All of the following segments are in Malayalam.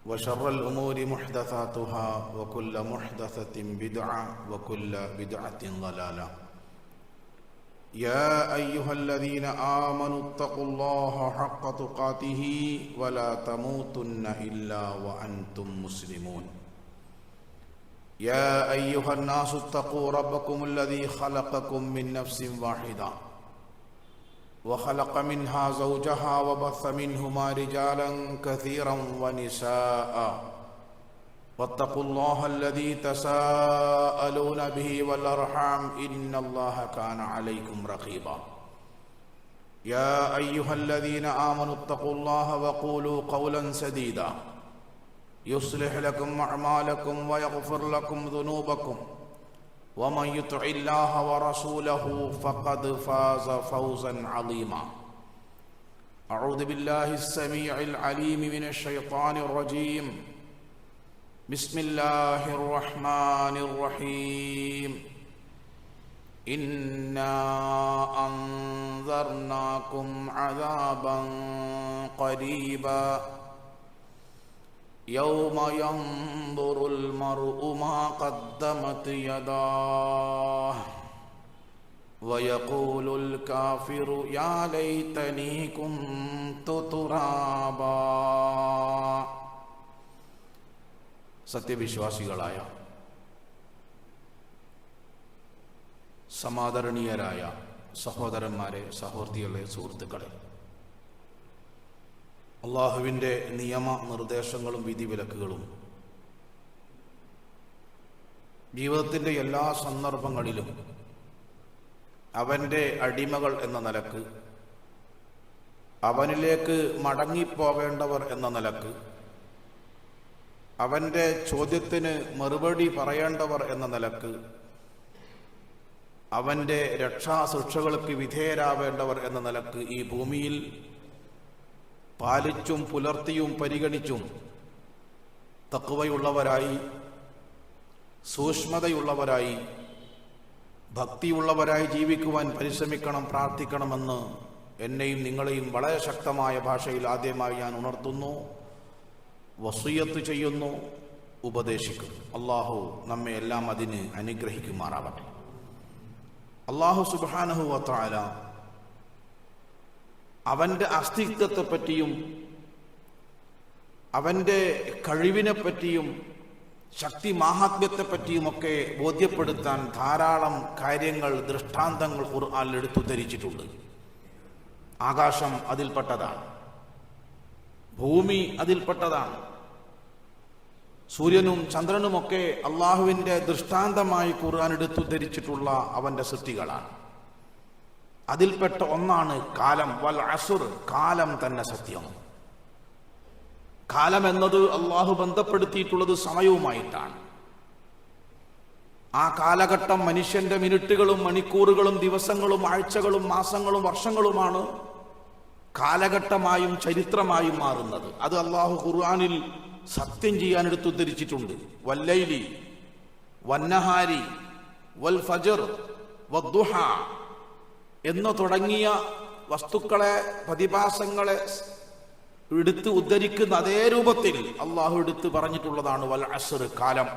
وشر الأمور محدثاتها وكل محدثة بدعة وكل بدعة ضلالة. يا أيها الذين آمنوا اتقوا الله حق تقاته ولا تموتن إلا وأنتم مسلمون. يا أيها الناس اتقوا ربكم الذي خلقكم من نفس واحدة وخلق منها زوجها وبث منهما رجالا كثيرا ونساء واتقوا الله الذي تساءلون به والأرحام إن الله كان عليكم رقيبا. يا أيها الذين آمنوا اتقوا الله وقولوا قولا سديدا يصلح لكم أعمالكم ويغفر لكم ذنوبكم ومن يطع الله ورسوله فقد فاز فوزا عظيما. أعوذ بالله السميع العليم من الشيطان الرجيم. بسم الله الرحمن الرحيم. إنا أنذرناكم عذابا قريبا يوم ينظر المرء ما قدمت يداه ويقول الكافر يا ليتني كنت ترابا. സത്യവിശ്വാസികളായ സമാദരണീയരായ സഹോദരന്മാരെ, സഹോദരികളെ, സുഹൃത്തുക്കളെ, അള്ളാഹുവിൻ്റെ നിയമ നിർദ്ദേശങ്ങളും വിധിവിലക്കുകളും ജീവിതത്തിൻ്റെ എല്ലാ സന്ദർഭങ്ങളിലും അവൻ്റെ അടിമകൾ എന്ന നിലക്ക്, അവനിലേക്ക് മടങ്ങിപ്പോകേണ്ടവർ എന്ന നിലക്ക്, അവൻ്റെ ചോദ്യത്തിന് മറുപടി പറയേണ്ടവർ എന്ന നിലക്ക്, അവൻ്റെ രക്ഷാശിക്ഷകൾക്ക് വിധേയരാവേണ്ടവർ എന്ന നിലക്ക് ഈ ഭൂമിയിൽ പാലിച്ചും പുലർത്തിയും പരിഗണിച്ചും തഖ്വയുള്ളവരായി, സൂക്ഷ്മതയുള്ളവരായി, ഭക്തിയുള്ളവരായി ജീവിക്കുവാൻ പരിശ്രമിക്കണം, പ്രാർത്ഥിക്കണമെന്ന് എന്നെയും നിങ്ങളെയും വളരെ ശക്തമായ ഭാഷയിൽ ആദ്യമായി ഞാൻ ഉണർത്തുന്നു, വസിയ്യത്ത് ചെയ്യുന്നു, ഉപദേശിക്കും. അള്ളാഹു നമ്മെ എല്ലാം അതിന് അനുഗ്രഹിക്കുമാറാവട്ടെ. അള്ളാഹു സുബ്ഹാനഹു വ തആല അവൻ്റെ അസ്തിത്വത്തെപ്പറ്റിയും അവൻ്റെ കഴിവിനെപ്പറ്റിയും ശക്തി മാഹാത്മ്യത്തെപ്പറ്റിയുമൊക്കെ ബോധ്യപ്പെടുത്താൻ ധാരാളം കാര്യങ്ങൾ, ദൃഷ്ടാന്തങ്ങൾ ഖുർആനിൽ എടുത്തുദ്ധരിച്ചിട്ടുണ്ട്. ആകാശം അതിൽപ്പെട്ടതാണ്, ഭൂമി അതിൽപ്പെട്ടതാണ്, സൂര്യനും ചന്ദ്രനുമൊക്കെ അള്ളാഹുവിൻ്റെ ദൃഷ്ടാന്തമായി ഖുർആൻ എടുത്തുദ്ധരിച്ചിട്ടുള്ള അവൻ്റെ സൃഷ്ടികളാണ്. അതിൽപ്പെട്ട ഒന്നാണ് കാലം. വൽ അസ്ർ, കാലം തന്നെ സത്യം. കാലം എന്നത് അള്ളാഹു ബന്ധപ്പെടുത്തിയിട്ടുള്ളത് സമയവുമായിട്ടാണ്. ആ കാലഘട്ടം മനുഷ്യന്റെ മിനിറ്റുകളും മണിക്കൂറുകളും ദിവസങ്ങളും ആഴ്ചകളും മാസങ്ങളും വർഷങ്ങളുമാണ് കാലഘട്ടമായും ചരിത്രമായും മാറുന്നത്. അത് അള്ളാഹു ഖുർആനിൽ സത്യം ചെയ്യാൻ എടുത്തുദ്ധരിച്ചിട്ടുണ്ട്. വല്ലൈലി വന്നഹാരി വൽ ഫജ്ർ വദ്ദുഹ എന്ന് തുടങ്ങിയ വസ്തുക്കളെ, പ്രതിഭാസങ്ങളെ എടുത്ത് ഉദ്ധരിക്കുന്ന അതേ രൂപത്തിൽ അള്ളാഹു എടുത്ത് പറഞ്ഞിട്ടുള്ളതാണ് വൽ അസ്ർ, കാലം.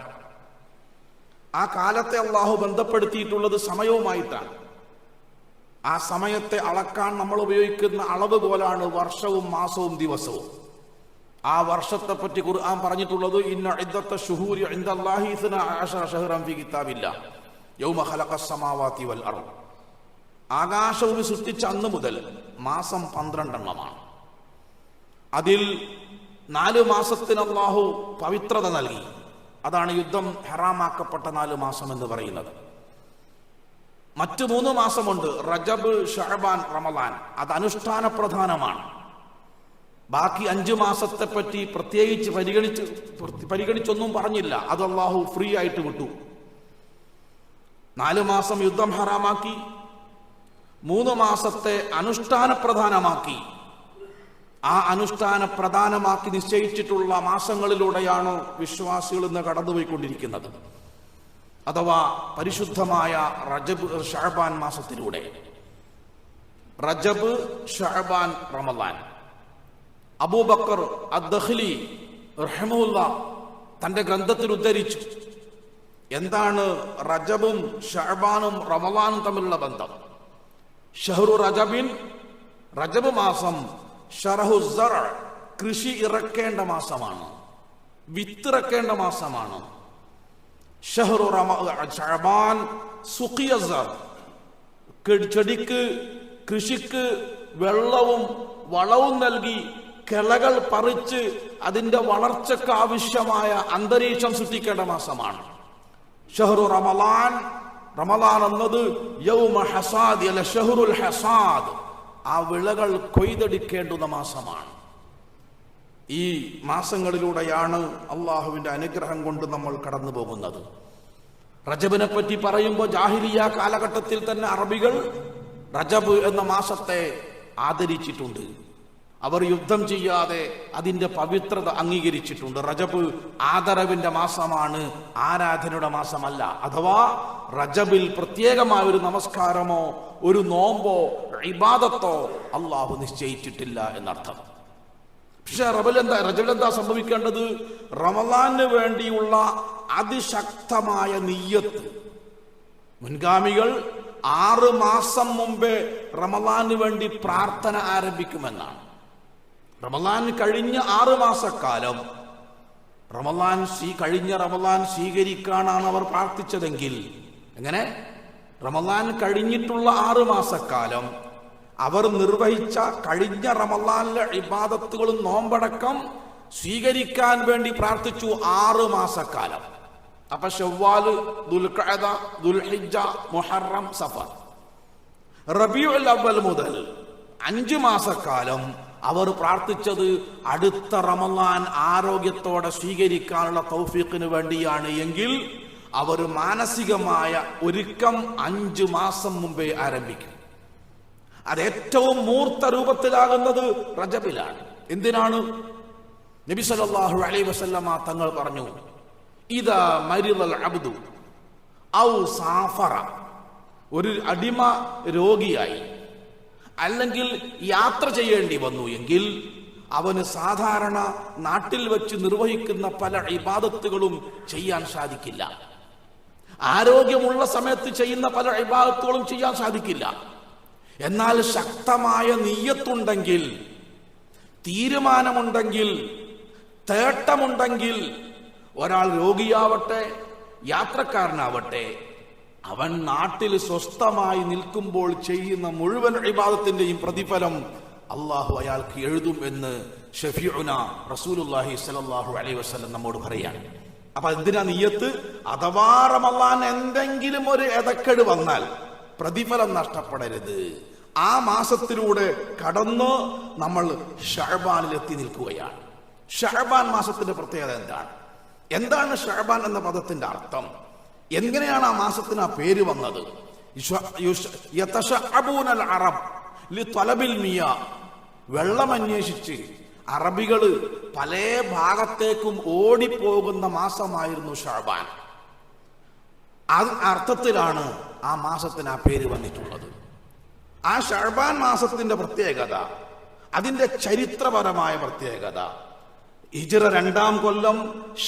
ആ കാലത്തെ അള്ളാഹു ബന്ധപ്പെടുത്തിയിട്ടുള്ളത് സമയവുമായിട്ടാണ്. ആ സമയത്തെ അളക്കാൻ നമ്മൾ ഉപയോഗിക്കുന്ന അളവ് പോലാണ് വർഷവും മാസവും ദിവസവും. ആ വർഷത്തെ പറ്റി ഖുർആൻ പറഞ്ഞിട്ടുള്ളത് ഇന്ന ഇദ്ദത്ത ശുഹൂരി ഇൻദല്ലാഹി 12 ശഹ്റൻ ഫീ കിതാബില്ലാഹ് യൗമ ഖലഖസ് സമാവാതി വൽ അർദ്. ആകാശഭൂമി സൃഷ്ടിച്ച അന്ന് മുതൽ മാസം 12 എണ്ണമാണ്. അതിൽ 4 മാസത്തിന് അല്ലാഹു പവിത്രത നൽകി. അതാണ് യുദ്ധം ഹറാമാക്കപ്പെട്ട 4 മാസം എന്ന് പറയുന്നത്. മറ്റു 3 മാസമുണ്ട്, റജബ്, ഷഅബാൻ, റമളാൻ. അത് അനുഷ്ഠാന പ്രധാനമാണ്. ബാക്കി 5 മാസത്തെ പറ്റി പ്രത്യേകിച്ച് പരിഗണിച്ചൊന്നും പറഞ്ഞില്ല. അത് അല്ലാഹു ഫ്രീ ആയിട്ട് വിട്ടു. 4 മാസം യുദ്ധം ഹറാമാക്കി, 3 മാസത്തെ അനുഷ്ഠാന പ്രധാനമാക്കി. ആ അനുഷ്ഠാന പ്രധാനമാക്കി നിശ്ചയിച്ചിട്ടുള്ള മാസങ്ങളിലൂടെയാണ് വിശ്വാസികൾ ഇന്ന് കടന്നുപോയിക്കൊണ്ടിരിക്കുന്നത്. അഥവാ പരിശുദ്ധമായ റജബ്, ഷഅബാൻ മാസത്തിലൂടെ. റജബ്, ഷഅബാൻ, റമളാൻ. അബൂബക്കർ അദ്ദഖ്ലി റഹ്മഹുല്ല തന്റെ ഗ്രന്ഥത്തിൽ ഉദ്ധരിച്ചു. എന്താണ് റജബും ശഅബാനും റമളാനും തമ്മിലുള്ള ബന്ധം? ഷഹ്റു റജബിൻ, റജബ് മാസം ശറഹു സറ, കൃഷി ഇറക്കേണ്ട മാസമാണ്, വിത്തിറക്കേണ്ട മാസമാണ്. ഷഹ്റു ശഅബാൻ സുഖിയ സർ, ചെടിക്ക് കൃഷിക്ക് വെള്ളവും വളവും നൽകി കിളകൾ പറിച്ച് അതിന്റെ വളർച്ചയ്ക്ക് ആവശ്യമായ അന്തരീക്ഷം സൃഷ്ടിക്കേണ്ട മാസമാണ്. ഷഹ്റു റമളാൻ, റമളാൻ എന്നത് യൗമ ഹസാദ് അല്ല ഷഹ്റുൽ ഹസാദ്, ആ വിളകൾ കൊയ്തെടുക്കേണ്ടുന്ന മാസമാണ്. ഈ മാസങ്ങളിലൂടെയാണ് അള്ളാഹുവിന്റെ അനുഗ്രഹം കൊണ്ട് നമ്മൾ കടന്നു പോകുന്നത്. റജബിനെ പറ്റി പറയുമ്പോൾ ജാഹിലിയ കാലഘട്ടത്തിൽ തന്നെ അറബികൾ റജബ് എന്ന മാസത്തെ ആദരിച്ചിട്ടുണ്ട്. അവർ യുദ്ധം ചെയ്യാതെ അതിന്റെ പവിത്രത അംഗീകരിച്ചിട്ടുണ്ട്. റജബ് ആദരവിന്റെ മാസമാണ്, ആരാധനയുടെ മാസമല്ല. അഥവാ റജബിൽ പ്രത്യേകമായ ഒരു നമസ്കാരമോ ഒരു നോമ്പോ ഇബാദത്തോ അള്ളാഹു നിശ്ചയിച്ചിട്ടില്ല എന്നർത്ഥം. പക്ഷെ റജബിൽ എന്താ സംഭവിക്കേണ്ടത്? റമളാന് വേണ്ടിയുള്ള അതിശക്തമായ നിയ്യത്ത്. മുൻഗാമികൾ 6 മാസം മുമ്പേ റമളാന് വേണ്ടി പ്രാർത്ഥന ആരംഭിക്കുമെന്നാണ്. റമളാൻ കഴിഞ്ഞ 6 മാസക്കാലം കഴിഞ്ഞ റമളാൻ സ്വീകരിക്കാനാണ് അവർ പ്രാർത്ഥിച്ചതെങ്കിൽ, എങ്ങനെ? റമളാൻ കഴിഞ്ഞിട്ടുള്ള 6 മാസക്കാലം അവർ നിർവഹിച്ച കഴിഞ്ഞ റമളാനിലെ ഇബാദത്തുകളും നോമ്പടക്കം സ്വീകരിക്കാൻ വേണ്ടി പ്രാർത്ഥിച്ചു 6 മാസക്കാലം. അപ്പൊ ശവ്വാല്, ദുൽഖഅദ, ദുൽഹിജ്ജ, മുഹറം, സഫർ, റബീഉൽ അവ്വൽ മുതൽ 5 മാസക്കാലം അവർ പ്രാർത്ഥിച്ചത് അടുത്ത റമളാൻ ആരോഗ്യത്തോടെ സ്വീകരിക്കാനുള്ള തൗഫീഖിന് വേണ്ടിയാണ്. എങ്കിൽ അവർ മാനസികമായ ഒരുക്കം 5 മാസം മുമ്പേ ആരംഭിക്കും. അത് ഏറ്റവും മൂർത്ത രൂപത്തിലാകുന്നത് റജബിലാണ്. എന്തിനാണ്? നബി സല്ലല്ലാഹു അലൈഹി വസല്ലമ തങ്ങൾ പറഞ്ഞു, ഇദാ മരിദൽ അബ്ദു ഔ സാഫറ, ഒരു അടിമ രോഗിയായി അല്ലെങ്കിൽ യാത്ര ചെയ്യേണ്ടി വന്നു എങ്കിൽ അവന് സാധാരണ നാട്ടിൽ വെച്ച് നിർവഹിക്കുന്ന പല ഇബാദത്തുകളും ചെയ്യാൻ സാധിക്കില്ല. ആരോഗ്യമുള്ള സമയത്ത് ചെയ്യുന്ന പല ഇബാദത്തുകളും ചെയ്യാൻ സാധിക്കില്ല. എന്നാൽ ശക്തമായ നിയ്യത്തുണ്ടെങ്കിൽ, തീരുമാനമുണ്ടെങ്കിൽ, തേട്ടമുണ്ടെങ്കിൽ, ഒരാൾ രോഗിയാവട്ടെ യാത്രക്കാരനാവട്ടെ, അവൻ നാട്ടിൽ സ്വസ്ഥമായി നിൽക്കുമ്പോൾ ചെയ്യുന്ന മുഴുവൻ ഇബാദത്തിന്റെയും പ്രതിഫലം അള്ളാഹു അയാൾക്ക് എഴുതും എന്ന് ഷഫീഉന റസൂലുള്ളാഹി സ്വല്ലല്ലാഹു അലൈഹി വസല്ലം നമ്മോട് പറയാണ്. അപ്പൊ എന്തിനാ നിയ്യത്ത്? അഥവാ റമളാൻ എന്തെങ്കിലും ഒരു എതക്കേട് വന്നാൽ പ്രതിഫലം നഷ്ടപ്പെടരുത്. ആ മാസത്തിലൂടെ കടന്ന് നമ്മൾ ശഅബാനിൽ എത്തി നിൽക്കുകയാണ്. ശഅബാൻ മാസത്തിന്റെ പ്രത്യേകത എന്താണ്? എന്താണ് ശഅബാൻ എന്ന പദത്തിന്റെ അർത്ഥം? എങ്ങനെയാണ് ആ മാസത്തിന് ആ പേര് വന്നത്? യതശഅബൂനൽ അറബ് ലിതലബിൽ മിയാ, വെള്ളമന്വേഷിച്ച് അറബികള് പല ഭാഗത്തേക്കും ഓടിപ്പോകുന്ന മാസമായിരുന്നു ശഅബാൻ. ആ അർത്ഥത്തിലാണ് ആ മാസത്തിന് ആ പേര് വന്നിട്ടുള്ളത്. ആ ശഅബാൻ മാസത്തിന്റെ പ്രത്യേകത, അതിന്റെ ചരിത്രപരമായ പ്രത്യേകത, ഹിജ്റ 2-ാം കൊല്ലം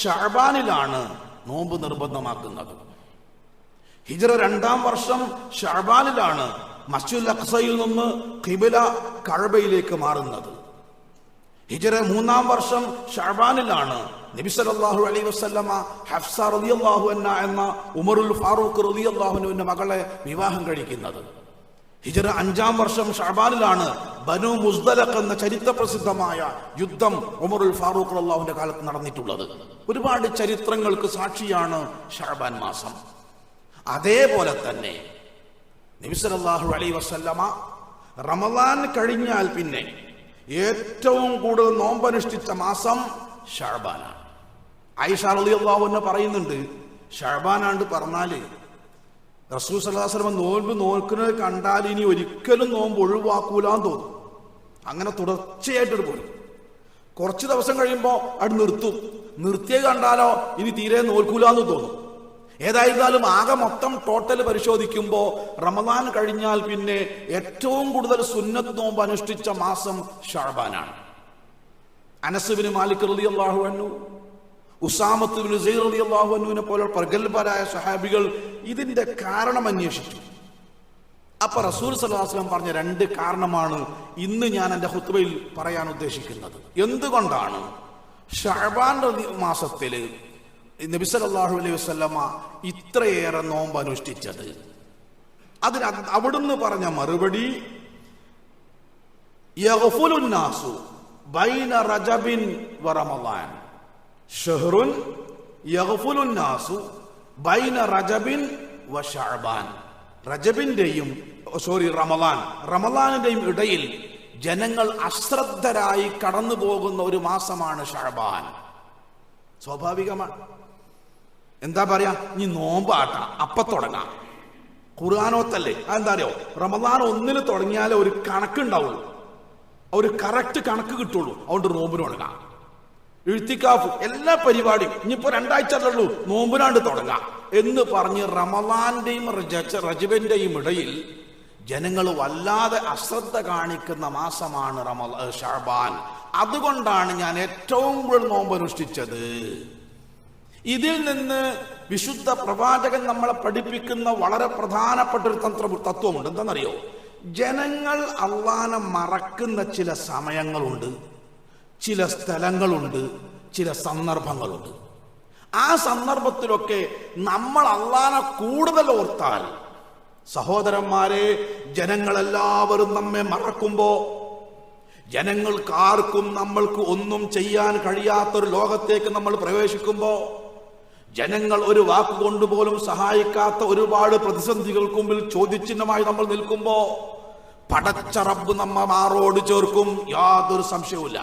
ശഅബാനിലാണ് നോമ്പ് നിർബന്ധമാക്കുന്നത്. ഹിജ്റ 2-ാം വർഷം ശഅബാനിലാണ് മസ്ജിദുൽ അഖ്സയിൽ നിന്ന് ഖിബല കഅബയിലേക്ക് മാറുന്നത്. ഹിജ്റ 3-ാം വർഷം ശഅബാനിലാണ് നബി സല്ലല്ലാഹു അലൈഹി വസല്ലമ ഹഫ്സ റളിയല്ലാഹു അൻഹ എന്ന ഉമറുൽ ഫാറൂഖ് റളിയല്ലാഹു അൻഹുവിന്റെ മകളെ വിവാഹം കഴിക്കുന്നത്. ഹിജ്റ 5-ാം വർഷം ശഅബാനിലാണ് ബനു മുസ്ദലഖ് എന്ന ചരിത്ര പ്രസിദ്ധമായ യുദ്ധം ഉമറുൽ ഫാറൂഖ് റളിയല്ലാഹുവിന്റെ കാലത്ത് നടന്നിട്ടുള്ളത്. ഒരുപാട് ചരിത്രങ്ങൾക്ക് സാക്ഷിയാണ് ശഅബാൻ മാസം. അതേപോലെ തന്നെ നബി സല്ലല്ലാഹു അലൈഹി വസല്ലമ റമളാൻ കഴിഞ്ഞാൽ പിന്നെ ഏറ്റവും കൂടുതൽ നോമ്പനുഷ്ഠിച്ച മാസം ശഅബാനാണ്. ആയിഷ റളിയല്ലാഹു അൻഹ പറയുന്നുണ്ട്, ശഅബാനാണ്ട് പറഞ്ഞാല് റസൂൽ സല്ലല്ലാഹു അലൈഹി വസല്ലം നോമ്പ് നോക്കുന്നത് കണ്ടാൽ ഇനി ഒരിക്കലും നോമ്പ് ഒഴിവാക്കൂലാന്ന് തോന്നും. അങ്ങനെ തുടർച്ചയായിട്ട് പോലും കുറച്ച് ദിവസം കഴിയുമ്പോൾ അത് നിർത്തിയ കണ്ടാലോ ഇനി തീരെ നോൽക്കൂലാന്ന് തോന്നും. ഏതായിരുന്നാലും ആകെ മൊത്തം ടോട്ടൽ പരിശോധിക്കുമ്പോൾ റമളാൻ കഴിഞ്ഞാൽ പിന്നെ ഏറ്റവും കൂടുതൽ സുന്നത്ത് നോമ്പ് അനുഷ്ഠിച്ച മാസം ശഅബാനാണ്. അനസ് ഇബ്നു മാലിക് റളിയല്ലാഹു അൻഹു, ഉസാമത്ത് ഇബ്നു സെയ്ദ് റളിയല്ലാഹു അൻഹുവിനെ പോലെ പ്രഗത്ഭരായ സ്വഹാബികൾ ഇതിന്റെ കാരണം അന്വേഷിച്ചു. അപ്പൊ റസൂൽ സല്ലല്ലാഹു അലൈഹി വസല്ലം പറഞ്ഞ 2 കാരണമാണ് ഇന്ന് ഞാൻ എൻ്റെ ഖുത്ബയിൽ പറയാൻ ഉദ്ദേശിക്കുന്നത്. എന്തുകൊണ്ടാണ് ശഅബാൻ മാസത്തില് നബി സല്ലല്ലാഹു അലൈഹി വസല്ലമ ഇത്രയേറെ നോമ്പ് അനുഷ്ഠിച്ചത്? അതിന് അവിടുന്ന് പറഞ്ഞ മറുപടി, യഗ്ഫുലുൻ നാസു ബൈന റജബിൻ വ റമളാൻ, ഷഹ്റുൻ യഗ്ഫുലുൻ നാസു ബൈന റജബിൻ വ ശഅബാൻ. റജബിന്റെയും റമളാനിന്റെയും ഇടയിൽ ജനങ്ങൾ അശ്രദ്ധരായി കടന്നു പോകുന്ന ഒരു മാസമാണ് ശഅബാൻ. സ്വാഭാവികമാണ്. എന്താ പറയാ, ഇനി നോമ്പാട്ട അപ്പ തുടങ്ങാം, ഖുർആനോത്തല്ലേ. അതെന്താ അറിയോ, റമളാൻ 1 തുടങ്ങിയാലേ ഒരു കണക്കുണ്ടാവുള്ളൂ, ഒരു കറക്റ്റ് കണക്ക് കിട്ടുള്ളൂ. അതുകൊണ്ട് നോമ്പിന് തുടങ്ങാം. ഇഴ്തികാഫ് എല്ലാ പരിപാടിയും ഇനിയിപ്പോ 2 ആഴ്ചയുള്ളൂ, നോമ്പിനാണ്ട് തുടങ്ങാം എന്ന് പറഞ്ഞ് റമളാന്റെയും റജബിന്റെയും ഇടയിൽ ജനങ്ങൾ വല്ലാതെ അശ്രദ്ധ കാണിക്കുന്ന മാസമാണ് ശഅബാൻ. അതുകൊണ്ടാണ് ഞാൻ ഏറ്റവും കൂടുതൽ നോമ്പ് അനുഷ്ഠിച്ചത്. ഇതിൽ നിന്ന് വിശുദ്ധ പ്രവാചകൻ നമ്മളെ പഠിപ്പിക്കുന്ന വളരെ പ്രധാനപ്പെട്ട ഒരു തത്വമുണ്ട്. എന്താണെന്നറിയോ, ജനങ്ങൾ അള്ളാനെ മറക്കുന്ന ചില സമയങ്ങളുണ്ട്, ചില സ്ഥലങ്ങളുണ്ട്, ചില സന്ദർഭങ്ങളുണ്ട്. ആ സന്ദർഭത്തിലൊക്കെ നമ്മൾ അള്ളാനെ കൂടുതൽ ഓർത്താൽ, സഹോദരന്മാരെ, ജനങ്ങളെല്ലാവരും നമ്മെ മറക്കുമ്പോ, ജനങ്ങൾക്കാർക്കും നമ്മൾക്ക് ഒന്നും ചെയ്യാൻ കഴിയാത്തൊരു ലോകത്തേക്ക് നമ്മൾ പ്രവേശിക്കുമ്പോ, ജനങ്ങൾ ഒരു വാക്കുകൊണ്ട് പോലും സഹായിക്കാത്ത ഒരുപാട് പ്രതിസന്ധികൾക്ക് മുമ്പിൽ ചോദ്യചിഹ്നമായി നമ്മൾ നിൽക്കുമ്പോ, പടച്ച റബ്ബ് നമ്മ മാറോട് ചേർക്കും, യാതൊരു സംശയവുമില്ല.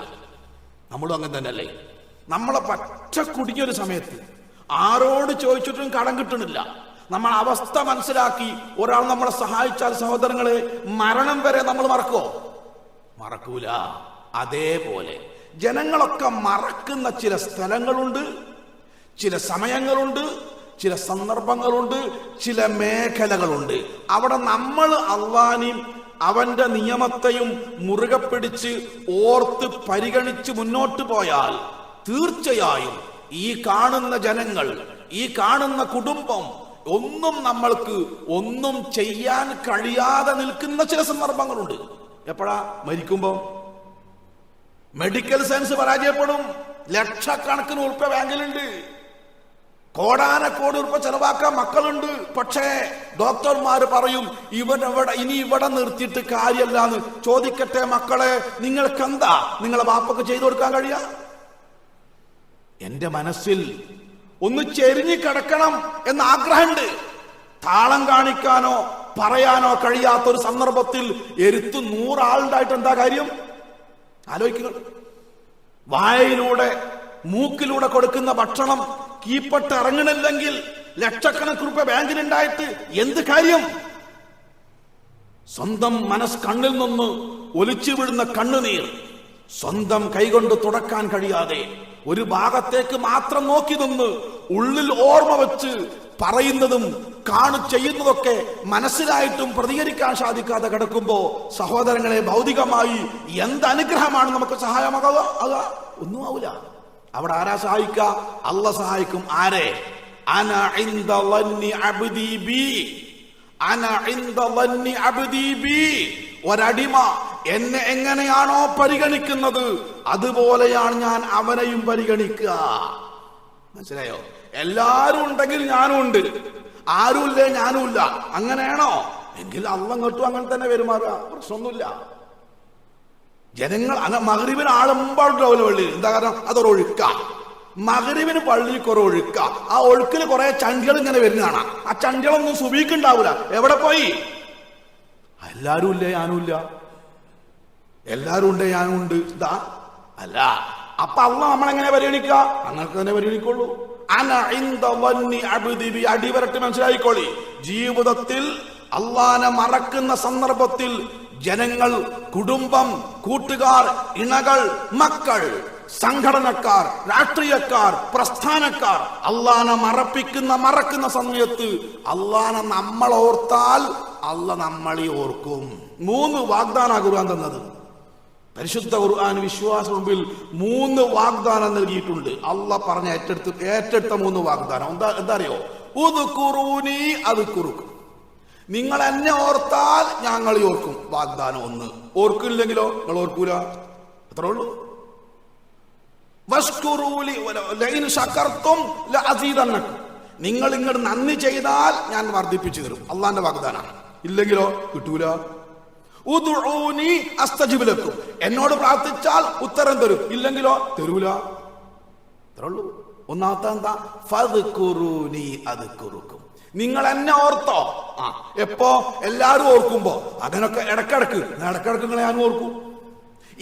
നമ്മളും അങ്ങനെ തന്നെയല്ലേ? നമ്മളെ പച്ച കുടുങ്ങിയൊരു സമയത്ത് ആരോട് ചോദിച്ചിട്ടും കടം കിട്ടണില്ല. നമ്മൾ അവസ്ഥ മനസ്സിലാക്കി ഒരാൾ നമ്മളെ സഹായിച്ചാൽ, സഹോദരങ്ങളെ, മരണം വരെ നമ്മൾ മറക്കുമോ? മറക്കൂല. അതേപോലെ ജനങ്ങളൊക്കെ മറക്കുന്ന ചില സ്ഥലങ്ങളുണ്ട്, ചില സമയങ്ങളുണ്ട്, ചില സന്ദർഭങ്ങളുണ്ട്, ചില മേഖലകളുണ്ട്. അവിടെ നമ്മൾ അള്ളാനെയും അവന്റെ നിയമത്തെയും മുറുകെ പിടിച്ച് ഓർത്ത് പരിഗണിച്ച് മുന്നോട്ട് പോയാൽ തീർച്ചയായും ഈ കാണുന്ന ജനങ്ങൾ, ഈ കാണുന്ന കുടുംബം ഒന്നും നമ്മൾക്ക് ഒന്നും ചെയ്യാൻ കഴിയാതെ നിൽക്കുന്ന ചില സന്ദർഭങ്ങളുണ്ട്. എപ്പോഴാ? മരിക്കുമ്പോ. മെഡിക്കൽ സയൻസ് പരാജയപ്പെടും. ലക്ഷക്കണക്കിന് ഉറുപ്പ ബാങ്കിലുണ്ട്, കോടാനക്കോടി ഉറുപ്പ ചെലവാക്കാൻ മക്കളുണ്ട്. പക്ഷേ ഡോക്ടർമാർ പറയും ഇനി ഇവിടെ നിർത്തിയിട്ട് കാര്യമല്ലാന്ന്. ചോദിക്കട്ടെ മക്കളെ, നിങ്ങൾക്ക് എന്താ നിങ്ങളെ ബാപ്പക്ക് ചെയ്തു കൊടുക്കാൻ കഴിയാ? എന്റെ മനസ്സിൽ ഒന്ന് ചെരിഞ്ഞു കിടക്കണം എന്ന ആഗ്രഹമുണ്ട്. താളം കാണിക്കാനോ പറയാനോ കഴിയാത്തൊരു സന്ദർഭത്തിൽ എരുത്ത് 100 ആളുണ്ടായിട്ട് എന്താ കാര്യം? ആലോചിക്കുക. വായയിലൂടെ മൂക്കിലൂടെ കൊടുക്കുന്ന ഭക്ഷണം കീപ്പട്ട് ഇറങ്ങണില്ലെങ്കിൽ ലക്ഷക്കണക്കിന് രൂപ ബാങ്കിലുണ്ടായിട്ട് എന്ത് കാര്യം? സ്വന്തം കണ്ണിൽ നിന്ന് ഒലിച്ചു വീഴുന്ന കണ്ണുനീർ സ്വന്തം കൈകൊണ്ട് തുടക്കാൻ കഴിയാതെ ഒരു ഭാഗത്തേക്ക് മാത്രം നോക്കി നിന്ന് ഉള്ളിൽ ഓർമ്മ വെച്ച് പറയുന്നതും ചെയ്യുന്നതൊക്കെ മനസ്സിലായിട്ടും പ്രതികരിക്കാൻ സാധിക്കാതെ കിടക്കുമ്പോ, സഹോദരങ്ങളെ, ഭൗതികമായി എന്ത് അനുഗ്രഹമാണ് നമുക്ക് സഹായമാകുക? ഒന്നും ആവില്ല. അവിടെ ആരാ സഹായിക്ക? അല്ലാഹ് സഹായിക്കും. ആരെ? അന ഇൻദ ളന്നി അബ്ദി ബി, അന ഇൻദ ളന്നി അബ്ദി ബി. ഒരടിമ എന്നെ എങ്ങനെയാണോ പരിഗണിക്കുന്നത് അതുപോലെയാണ് ഞാൻ അവനെയും പരിഗണിക്കുക. മനസ്സിലായോ? എല്ലാരും ഉണ്ടെങ്കിൽ ഞാനും ഉണ്ട്, ആരുമില്ലേ ഞാനുമില്ല. അങ്ങനെയാണോ? എങ്കിൽ അള്ളാഹ് ഇങ്ങോട്ടും അങ്ങനെ തന്നെ പെരുമാറുക, പ്രശ്നമൊന്നുമില്ല. ജനങ്ങൾ മഗ്‌രിബിന് ആളെമ്പാടുണ്ടാവില്ല പള്ളിയിൽ. എന്താ കാരണം? അതൊരൊഴുക്ക. മഗ്‌രിബിന് പള്ളിക്ക് ഒരു ഒഴുക്ക. ആ ഒഴുക്കിൽ കുറെ ചണ്ടികൾ ഇങ്ങനെ വരുന്നതാണ്. ആ ചണ്ടികളൊന്നും സുബീക്കുണ്ടാവൂല. എവിടെ പോയി? എല്ലാരും ഇല്ലേ ഞാനും ഇല്ല, എല്ലാരും ഉണ്ട് ഞാനും ഉണ്ട്. ഇതാ അല്ല. അപ്പൊ അള്ളാഹ് നമ്മളെങ്ങനെ പരിഗണിക്കുക? അങ്ങനെ തന്നെ പരിഗണിക്കുള്ളൂ. അടിവരട്ട് മനസ്സിലായിക്കോളി. ജീവിതത്തിൽ അള്ളാനെ മറക്കുന്ന സന്ദർഭത്തിൽ ജനങ്ങൾ, കുടുംബം, കൂട്ടുകാർ, ഇണകൾ, മക്കൾ, സംഘടനക്കാർ, രാഷ്ട്രീയക്കാർ, പ്രസ്ഥാനക്കാർ അള്ളാനെ മറക്കുന്ന സമയത്ത് അള്ളാനെ നമ്മൾ ഓർത്താൽ അള്ളാഹ് നമ്മളെ ഓർക്കും. 3 വാഗ്ദാന ഖുർആൻ തന്നത്. പരിശുദ്ധ ഖുർആൻ വിശ്വാസം മുമ്പിൽ 3 വാഗ്ദാനം നൽകിയിട്ടുണ്ട്. അള്ളാഹ് പറഞ്ഞ ഏറ്റെടുത്ത 3 വാഗ്ദാനം എന്താ അറിയോ? ഉദ്കുറൂനി അദ്കുറുക്കും, നിങ്ങൾ എന്നെ ഓർത്താൽ ഞങ്ങൾ ഓർക്കും. വാഗ്ദാനം 1. ഓർക്കില്ലെങ്കിലോ നിങ്ങൾ ഓർക്കൂല, അത്രേ ഉള്ളൂ. വഷ്കുറൂലി ലഇൻ ശകർതും ലഅസീദന്നക്കും, നിങ്ങൾ ഇങ്ങോട്ട് നന്ദി ചെയ്താൽ ഞാൻ വർദ്ധിപ്പിച്ചു തരും. അള്ളാന്റെ വാഗ്ദാനാണ്. ഇല്ലെങ്കിലോ കിട്ടൂല. ഉദ്ഉനി അസ്തജിബ് ലക്കും, എന്നോട് പ്രാർത്ഥിച്ചാൽ ഉത്തരം തരും. ഇല്ലെങ്കിലോ തരൂല. അത്രേ ഉള്ളൂ. ഒന്നാമത്തെ എന്താ? ഫദ്കുറൂനി അദ്കുറുക്കും, നിങ്ങൾ എന്നെ ഓർത്തോ. എപ്പോ? എല്ലാരും ഓർക്കുമ്പോ. അതിനൊക്കെ ഇടക്കിടക്ക് നിങ്ങളെ ഞാൻ ഓർക്കും.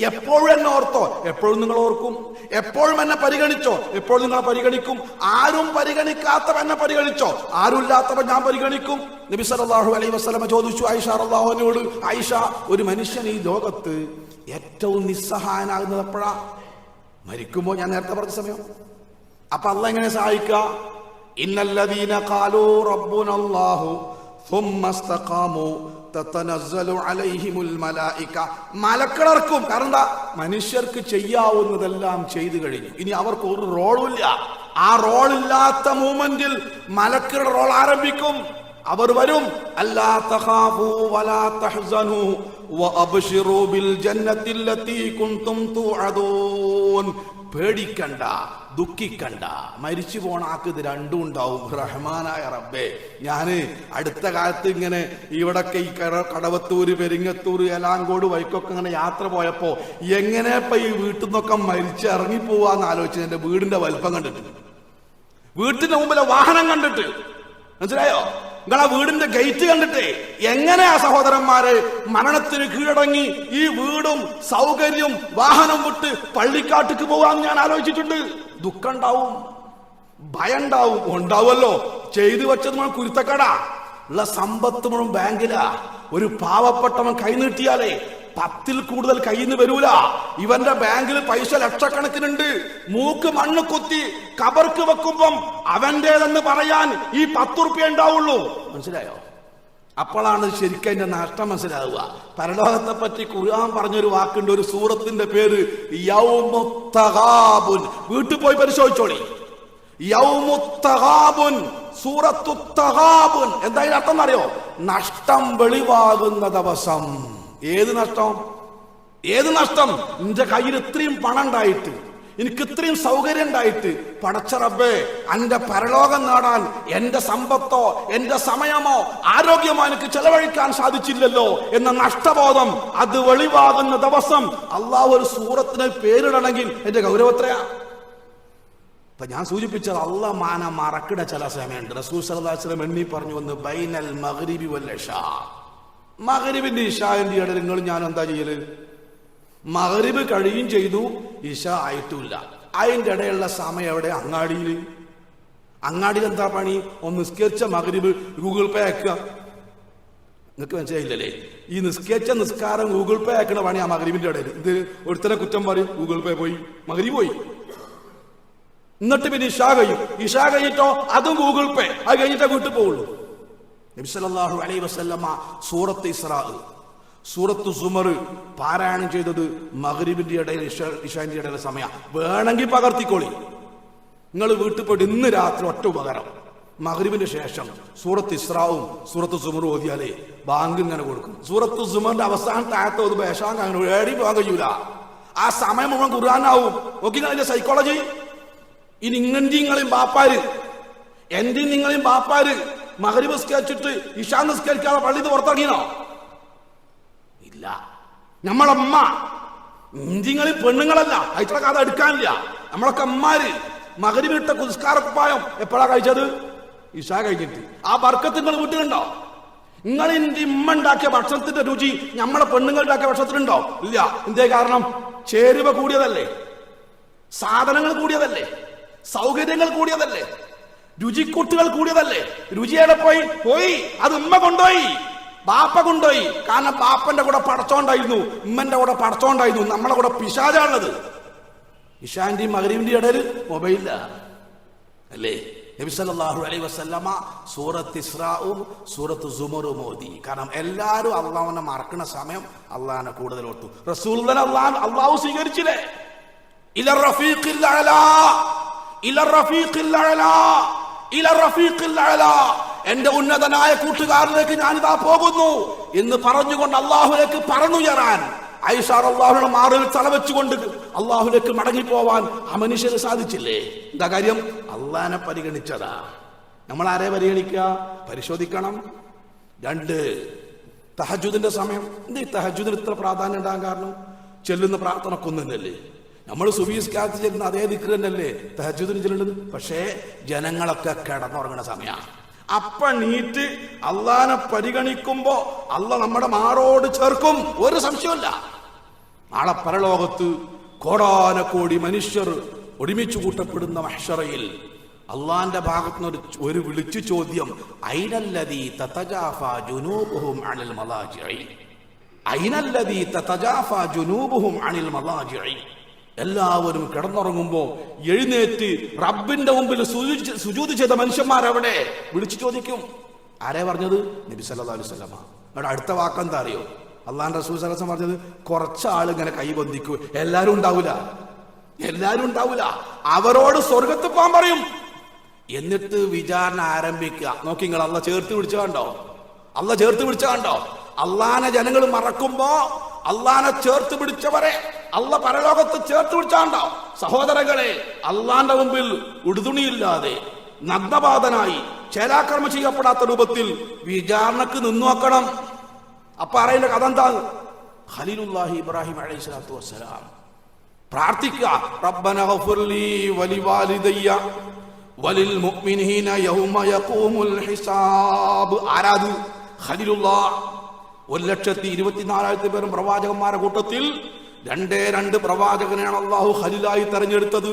എപ്പോഴും എന്നെ ഓർത്തോ, എപ്പോഴും നിങ്ങൾ ഓർക്കും. എപ്പോഴും എന്നെ പരിഗണിച്ചോ, എപ്പോഴും നിങ്ങളെ പരിഗണിക്കും. ആരും പരിഗണിക്കാത്തവൻ എന്നെ പരിഗണിച്ചോ, ആരുമില്ലാത്തവൻ ഞാൻ പരിഗണിക്കും. നബി സല്ലല്ലാഹു അലൈഹി വസല്ലം ചോദിച്ചു ആയിഷ റളിയല്ലാഹു അൻഹയോട്, ആയിഷ, ഒരു മനുഷ്യൻ ഈ ലോകത്ത് ഏറ്റവും നിസ്സഹായനാകുന്നത് എപ്പോഴാ? മരിക്കുമ്പോ. ഞാൻ നേരത്തെ പറഞ്ഞ സമയം. അപ്പൊ അള്ളാഹ് എങ്ങനെ സഹായിക്കുക? ഇന്നല്ലദീന ഖാലൂ റബ്ബുനല്ലാഹു സുമ്മ ഇസ്തഖാമു തതനസ്സലു അലൈഹിമുൽ മലായിക, മലക്കുകളർക്കും. കാരണം എന്താ? മനുഷ്യർക്ക് ചെയ്യാവുന്നതെല്ലാം ചെയ്തു കഴിഞ്ഞു. ഇനി അവർക്ക് ഒരു റോളുമില്ല. ആ റോളില്ലാത്ത മൂമെന്റിൽ മലക്കുകളുടെ റോൾ ആരംഭിക്കും. അവർ വരും. അല്ലാ തഖാഫു വലാ തഹ്സനു വഅബ്ശിറൂ ബിൽ ജന്നത്തില്ലതീ കുൻതും തുഅദൂൻ, പേടിക്കണ്ട, ദുഃഖിക്കണ്ട. മരിച്ചു പോണ ആക്ക് ഇത് രണ്ടും ഉണ്ടാവും. റഹ്മാനായ റബ്ബേ, ഞാന് അടുത്ത കാലത്ത് ഇങ്ങനെ ഇവിടൊക്കെ ഈ കടവത്തൂര്, പെരിങ്ങത്തൂര്, എലാങ്കോട് വൈക്കൊക്കെ ഇങ്ങനെ യാത്ര പോയപ്പോ എങ്ങനെ ഇപ്പൊ ഈ വീട്ടിൽ നിന്നൊക്കെ മരിച്ച് ഇറങ്ങിപ്പോവാന്ന് ആലോചിച്ചു. എന്റെ വീടിന്റെ വലിപ്പം കണ്ടിട്ട്, വീട്ടിന്റെ മുമ്പിലെ വാഹനം കണ്ടിട്ട്, മനസ്സിലായോ? നിങ്ങളാ വീടിന്റെ ഗേറ്റ് കണ്ടിട്ട് എങ്ങനെയാ സഹോദരന്മാരെ മരണത്തിന് കീഴടങ്ങി ഈ വീടും സൗകര്യവും വാഹനം വിട്ട് പള്ളിക്കാട്ടിക്ക് പോകാൻ ഞാൻ ആലോചിച്ചിട്ടുണ്ട്. ദുഃഖം ഉണ്ടാവും, ഭയം ഉണ്ടാവും. ഉണ്ടാവുമല്ലോ. ചെയ്തു വെച്ചത് മുഴുവൻ കുരുത്തക്കട. ഉള്ള സമ്പത്ത് മുഴുവൻ ബാങ്കിലാ. ഒരു പാവപ്പെട്ടവൻ കൈ നീട്ടിയാലേ 10ൽ കൂടുതൽ കയ്യിൽ നിന്ന് വരൂല. ഇവന്റെ ബാങ്കിൽ പൈസ ലക്ഷക്കണക്കിനുണ്ട്. മൂക്ക് മണ്ണ് കുത്തി കബർക്ക് വെക്കുമ്പം അവന്റേതെന്ന് പറയാൻ ഈ 10 റുപ്യ ഉണ്ടാവുള്ളൂ. മനസ്സിലായോ? അപ്പോഴാണ് ശരിക്കും അതിന്റെ നഷ്ടം മനസ്സിലാവുക. പരലോകത്തെ പറ്റി ഖുർആൻ പറഞ്ഞൊരു വാക്കുണ്ട്, ഒരു സൂറത്തിന്റെ പേര് യൗമുത് തഗാബുൻ. വീട്ടിൽ പോയി പരിശോധിച്ചോളി. യൗമുത് തഗാബുൻ, സൂറത്തുത് തഗാബുൻ. എന്താ ഇതിന്റെ അർത്ഥം അറിയോ? നഷ്ടം വെളിവാകുന്ന ദിവസം. ഏത് നഷ്ടം? ഏത് നഷ്ടം? നിന്റെ കയ്യിൽ ഇത്രയും പണം ഉണ്ടായിട്ട്, എനിക്ക് ഇത്രയും സൗകര്യം ഉണ്ടായിട്ട്, പടച്ച റബ്ബേ, എന്റെ പരലോകം നേടാൻ എന്റെ സമ്പത്തോ എന്റെ സമയമോ ആരോഗ്യമോ എനിക്ക് ചെലവഴിക്കാൻ സാധിച്ചില്ലല്ലോ എന്ന നഷ്ടബോധം അത് വെളിവാകുന്ന ദിവസം. അള്ളാഹു ഒരു സൂറത്തിന് പേരിടണമെങ്കിൽ എന്റെ ഗൗരവത്രയാ. ഇപ്പൊ ഞാൻ സൂചിപ്പിച്ചത് അള്ളാഹ് മാന മറക്കിട ചില സമയമുണ്ട്. റസൂൽ സല്ലല്ലാഹു അലൈഹി വസല്ലം എണ്ണി പറഞ്ഞു വന്ന് ബൈനൽ മഗ്രിബി വൽ ഇശാ, മഗ്രിബിന്റെ ഇശാന്റെ ഇടയിൽ നിങ്ങൾ ഞാൻ എന്താ ചെയ്യല്? മഗ്രിബ് കഴിയും ചെയ്തു, ഇശ ആയിട്ടില്ല. അതിന്റെ ഇടയിലുള്ള സമയം എവിടെ? അങ്ങാടിയിൽ. അങ്ങാടിയിൽ എന്താ പണി? ഒന്ന് നിസ്കരിച്ച മഗ്രിബ് ഗൂഗിൾ പേ ആക്കുക. നിങ്ങൾക്ക് മനസ്സിലായില്ലല്ലേ? ഈ നിസ്കരിച്ച നിസ്കാരം ഗൂഗിൾ പേ ആക്കണ പണി ആ മഗ്രിബിന്റെ ഇടയിൽ. ഇത് ഒരുത്തനെ കുറ്റം പറയും, ഗൂഗിൾ പേ പോയി, മഗ്രിബ് പോയി. എന്നിട്ട് പിന്നെ ഇശാ കഴിയും. ഇശാ കഴിഞ്ഞിട്ടോ അതും ഗൂഗിൾ പേ. അത് കഴിഞ്ഞിട്ടേ വീട്ടിൽ പോവുള്ളൂ. നബി സല്ലല്ലാഹു അലൈഹി വസല്ലമ സൂറത്ത് ഇസ്രാ, സൂറത്ത് സുമർ പാരായണം ചെയ്തത് മഗ്രിബിന്റെ ഇടയിൽ ഇശാന്റെ ഇടയിലെ സമയം. വേണമെങ്കിൽ പകർത്തിക്കോളി. നിങ്ങൾ വീട്ടിൽ പോയിട്ട് ഇന്ന് രാത്രി ഒറ്റ ഉപകാരം, മഗ്രിബിന്റെ ശേഷം സൂറത്ത് ഇസ്രാവും സൂറത്ത് സുമറും ഓതിയാലേ ബാങ്ക് ഇങ്ങനെ കൊടുക്കും. സൂറത്ത് സുമറിന്റെ അവസാനത്തെ ആയത്ത് ഓതുമ്പോ ഏഷാങ്ക് അങ്ങനെ ഏടി പോകാൻ കഴിയൂല. ആ സമയം മുഴുവൻ ഖുർആനാവും. നോക്കി അതിന്റെ സൈക്കോളജി. ഇനി നിങ്ങളെയും ബാപ്പാര്, എന്റെയും നിങ്ങളെയും ബാപ്പാര് മഗ്രിബ് നിസ്കരിച്ചിട്ട് ഇശാ നിസ്കരിക്കാതെ പള്ളിയിൽ നിന്ന് പുറത്തിറങ്ങിയോ? ഇല്ല. നമ്മളമ്മ, നിങ്ങളീ പെണ്ണുങ്ങളല്ല, ഇത്ര കഥ എടുക്കാനില്ല. നമ്മളൊക്കെ അമ്മാര് മഗ്രിബ് ഇട്ട നിസ്കാരക്കുപ്പായം എപ്പോഴാ കഴിച്ചത്? ഇശാ കഴിഞ്ഞിട്ട്. ആ ബർക്കത്ത് നിങ്ങൾ വീട്ടിലുണ്ടോ? നിങ്ങൾ എന്റെ ഇമ്മ ഉണ്ടാക്കിയ ഭക്ഷണത്തിന്റെ രുചി നമ്മളെ പെണ്ണുങ്ങൾ ഉണ്ടാക്കിയ ഭക്ഷണത്തിനുണ്ടോ? ഇല്ല. എന്തേ കാരണം? ചേരുവ കൂടിയതല്ലേ, സാധനങ്ങൾ കൂടിയതല്ലേ, സൗകര്യങ്ങൾ കൂടിയതല്ലേ, രുചിക്കൂട്ടുകൾ കൂടിയതല്ലേ. രുചിയുടെ പോയി അത് ഉമ്മ കൊണ്ടുപോയി, ബാപ്പ കൊണ്ടുപോയി. കാരണം ബാപ്പന്റെ കൂടെ പടച്ചോണ്ടായിരുന്നു, ഉമ്മന്റെ കൂടെ പടച്ചോണ്ടായിരുന്നു. നമ്മളെ കൂടെ പിശാചാണത്. ഇശാന്റെയും മഗ്രിബിന്റെയും ഇടയിൽ മൊബൈലില്ല അല്ലേ? നബി സല്ലല്ലാഹു അലൈഹി വസല്ലമ സൂറത്ത് ഇസ്രാഉം സൂറത്ത് സുമറും ഓതി. കാരണം എല്ലാവരും അള്ളാഹുവിനെ മറക്കുന്ന സമയം അള്ളാഹിനെ കൂടുതൽ ഓർത്തു. റസൂലുള്ളാഹിനെ അള്ളാഹു സ്വീകരിച്ചില്ലേ? ഇലർ റഫീഖിൽ അഅലാ, ഇലർ റഫീഖിൽ അഅലാ, ഇലർ റഫീഖിൽ അഅലാ, എന്റെ ഉന്നതനായ കൂട്ടുകാരിലേക്ക് ഞാനിതാ പോകുന്നു എന്ന് പറഞ്ഞുകൊണ്ട് അള്ളാഹുലേക്ക് പറന്നുയരാൻ ആയിഷ റളിയല്ലാഹു മാറിൽ തലവെച്ചുകൊണ്ട് അള്ളാഹുലേക്ക് മടങ്ങിപ്പോവാൻ ആ മനുഷ്യന് സാധിച്ചില്ലേ? എന്താ കാര്യം? അള്ളാഹിനെ പരിഗണിച്ചതാ. നമ്മൾ ആരെ പരിഗണിക്കുക? പരിശോധിക്കണം. 2, തഹജ്ജുദിന്റെ സമയം. എന്ത് തഹജ്ജുദിന് ഇത്ര പ്രാധാന്യം ഉണ്ടാകാൻ കാരണം? ചെല്ലുന്ന പ്രാർത്ഥനക്കൊന്നല്ലേ? നമ്മൾ സുബീസ്കാലത്ത് ചെല്ലുന്ന അതേ ദിക്ർ തന്നെയല്ലേ തഹജ്ജുദിന് ചെല്ലുന്നത്. പക്ഷേ ജനങ്ങളൊക്കെ കിടന്നുറങ്ങുന്ന സമയമാണ്. അപ്പ നീറ്റ് അള്ളാഹിനെ പരിഗണിക്കുമ്പോ അള്ള നമ്മുടെ മാറോട് ചേർക്കും, ഒരു സംശയമില്ല. നാളെ പരലോകത്ത് കോടാനക്കോടി മനുഷ്യർ ഒരുമിച്ച് കൂട്ടപ്പെടുന്ന മഹ്ശറയിൽ അള്ളാന്റെ ഭാഗത്തുനിന്ന് ഒരു വിളിച്ചു ചോദ്യം, ഐനല്ലദീ തതജാഫാ ജുനൂബുഹും അനിൽ മലാജിഇ, ഐനല്ലദീ തതജാഫാ ജുനൂബുഹും അനിൽ മലാജിഇ. എല്ലാവരും കിടന്നുറങ്ങുമ്പോ എഴുന്നേറ്റ് റബ്ബിന്റെ മുമ്പിൽ സുജൂദ് ചെയ്ത മനുഷ്യന്മാരവിടെ വിളിച്ചു ചോദിക്കും. ആരെ പറഞ്ഞത്? നബി സല്ലല്ലാഹു അലൈഹി വസല്ലമ. അവിടെ അടുത്ത വാക്കെന്താ അറിയോ? അള്ളാഹുവിന്റെ റസൂൽ സല്ലല്ലാഹു അലൈഹി വസല്ലം പറഞ്ഞത്, കുറച്ചാൾ ഇങ്ങനെ കൈബന്ധിക്കൂ, എല്ലാരും ഉണ്ടാവൂല, എല്ലാരും ഉണ്ടാവൂല. അവരോട് സ്വർഗത്ത് പോകാൻ പറയും. എന്നിട്ട് വിചാരണ ആരംഭിക്കുക. നോക്കി നിങ്ങൾ, അള്ള ചേർത്ത് പിടിച്ച കണ്ടോ? അള്ള ചേർത്ത് പിടിച്ച കണ്ടോ? അള്ളാനെ ജനങ്ങൾ മറക്കുമ്പോ അള്ളാനെ ചേർത്ത് പിടിച്ചവരെ അള്ള പരലോകത്ത് ചേർത്ത് പിടിച്ചാണ്ടോ? സഹോദരങ്ങളെ, അള്ളാന്റെ മുമ്പിൽ ഉടുതുണിയില്ലാതെ നഗ്നപാതനായി ചേലാക്രമം ചെയ്യപ്പെടാത്ത രൂപത്തിൽ വിചാരണക്ക് നിന്നോക്കണം. അപ്പൊ അറിയുന്ന കഥ എന്താ? ഖലീലുല്ലാഹി ഇബ്രാഹിം അലൈഹി സ്വലാത്തു വസ്സലാം പ്രാർത്ഥിക്കുക, റബ്ബന ഗഫിർലി വലിവാലിദയ്യ വലിൽ മുഅ്മിനീന യൗമ യഖൂമുൽ ഹിസാബ്. ആരാത്? ഖലീലുല്ലാഹ്. 1,24,000 പേരും പ്രവാചകന്മാരുടെ കൂട്ടത്തിൽ 2 പ്രവാചകനെയാണ് അള്ളാഹു ഖലീലായി തെരഞ്ഞെടുത്തത്.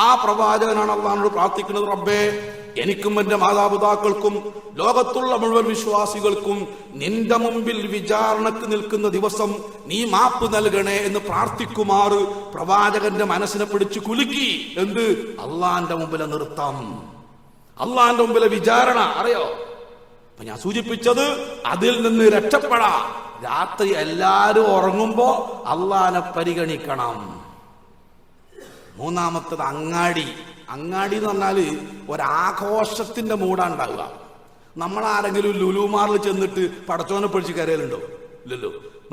ആ പ്രവാചകനാണ് അള്ളാഹിനോട് പ്രാർത്ഥിക്കുന്നത്, റബ്ബേ, എനിക്കും എന്റെ മാതാപിതാക്കൾക്കും ലോകത്തുള്ള മുഴുവൻ വിശ്വാസികൾക്കും നിന്റെ മുമ്പിൽ വിചാരണക്ക് നിൽക്കുന്ന ദിവസം നീ മാപ്പ് നൽകണേ എന്ന് പ്രാർത്ഥിക്കുമാറ് പ്രവാചകന്റെ മനസ്സിനെ പിടിച്ചു കുലുക്കി. എന്ത്? അള്ളാന്റെ മുമ്പിലെ നൃത്തം, അള്ളാന്റെ മുമ്പിലെ വിചാരണ. അറിയോ? അപ്പൊ ഞാൻ സൂചിപ്പിച്ചത് അതിൽ നിന്ന് രക്ഷപ്പെടാ. രാത്രി എല്ലാരും ഉറങ്ങുമ്പോ അള്ളാനെ പരിഗണിക്കണം. 3-ാമത്തത് അങ്ങാടി. അങ്ങാടി എന്ന് പറഞ്ഞാല് ഒരാഘോഷത്തിന്റെ മൂടാണ്ടാവുക. നമ്മളാരെങ്കിലും ലുലുമാറിൽ ചെന്നിട്ട് പടച്ചോനെ പിടിച്ച് കരയലുണ്ടോ? ഇല്ലല്ലോ.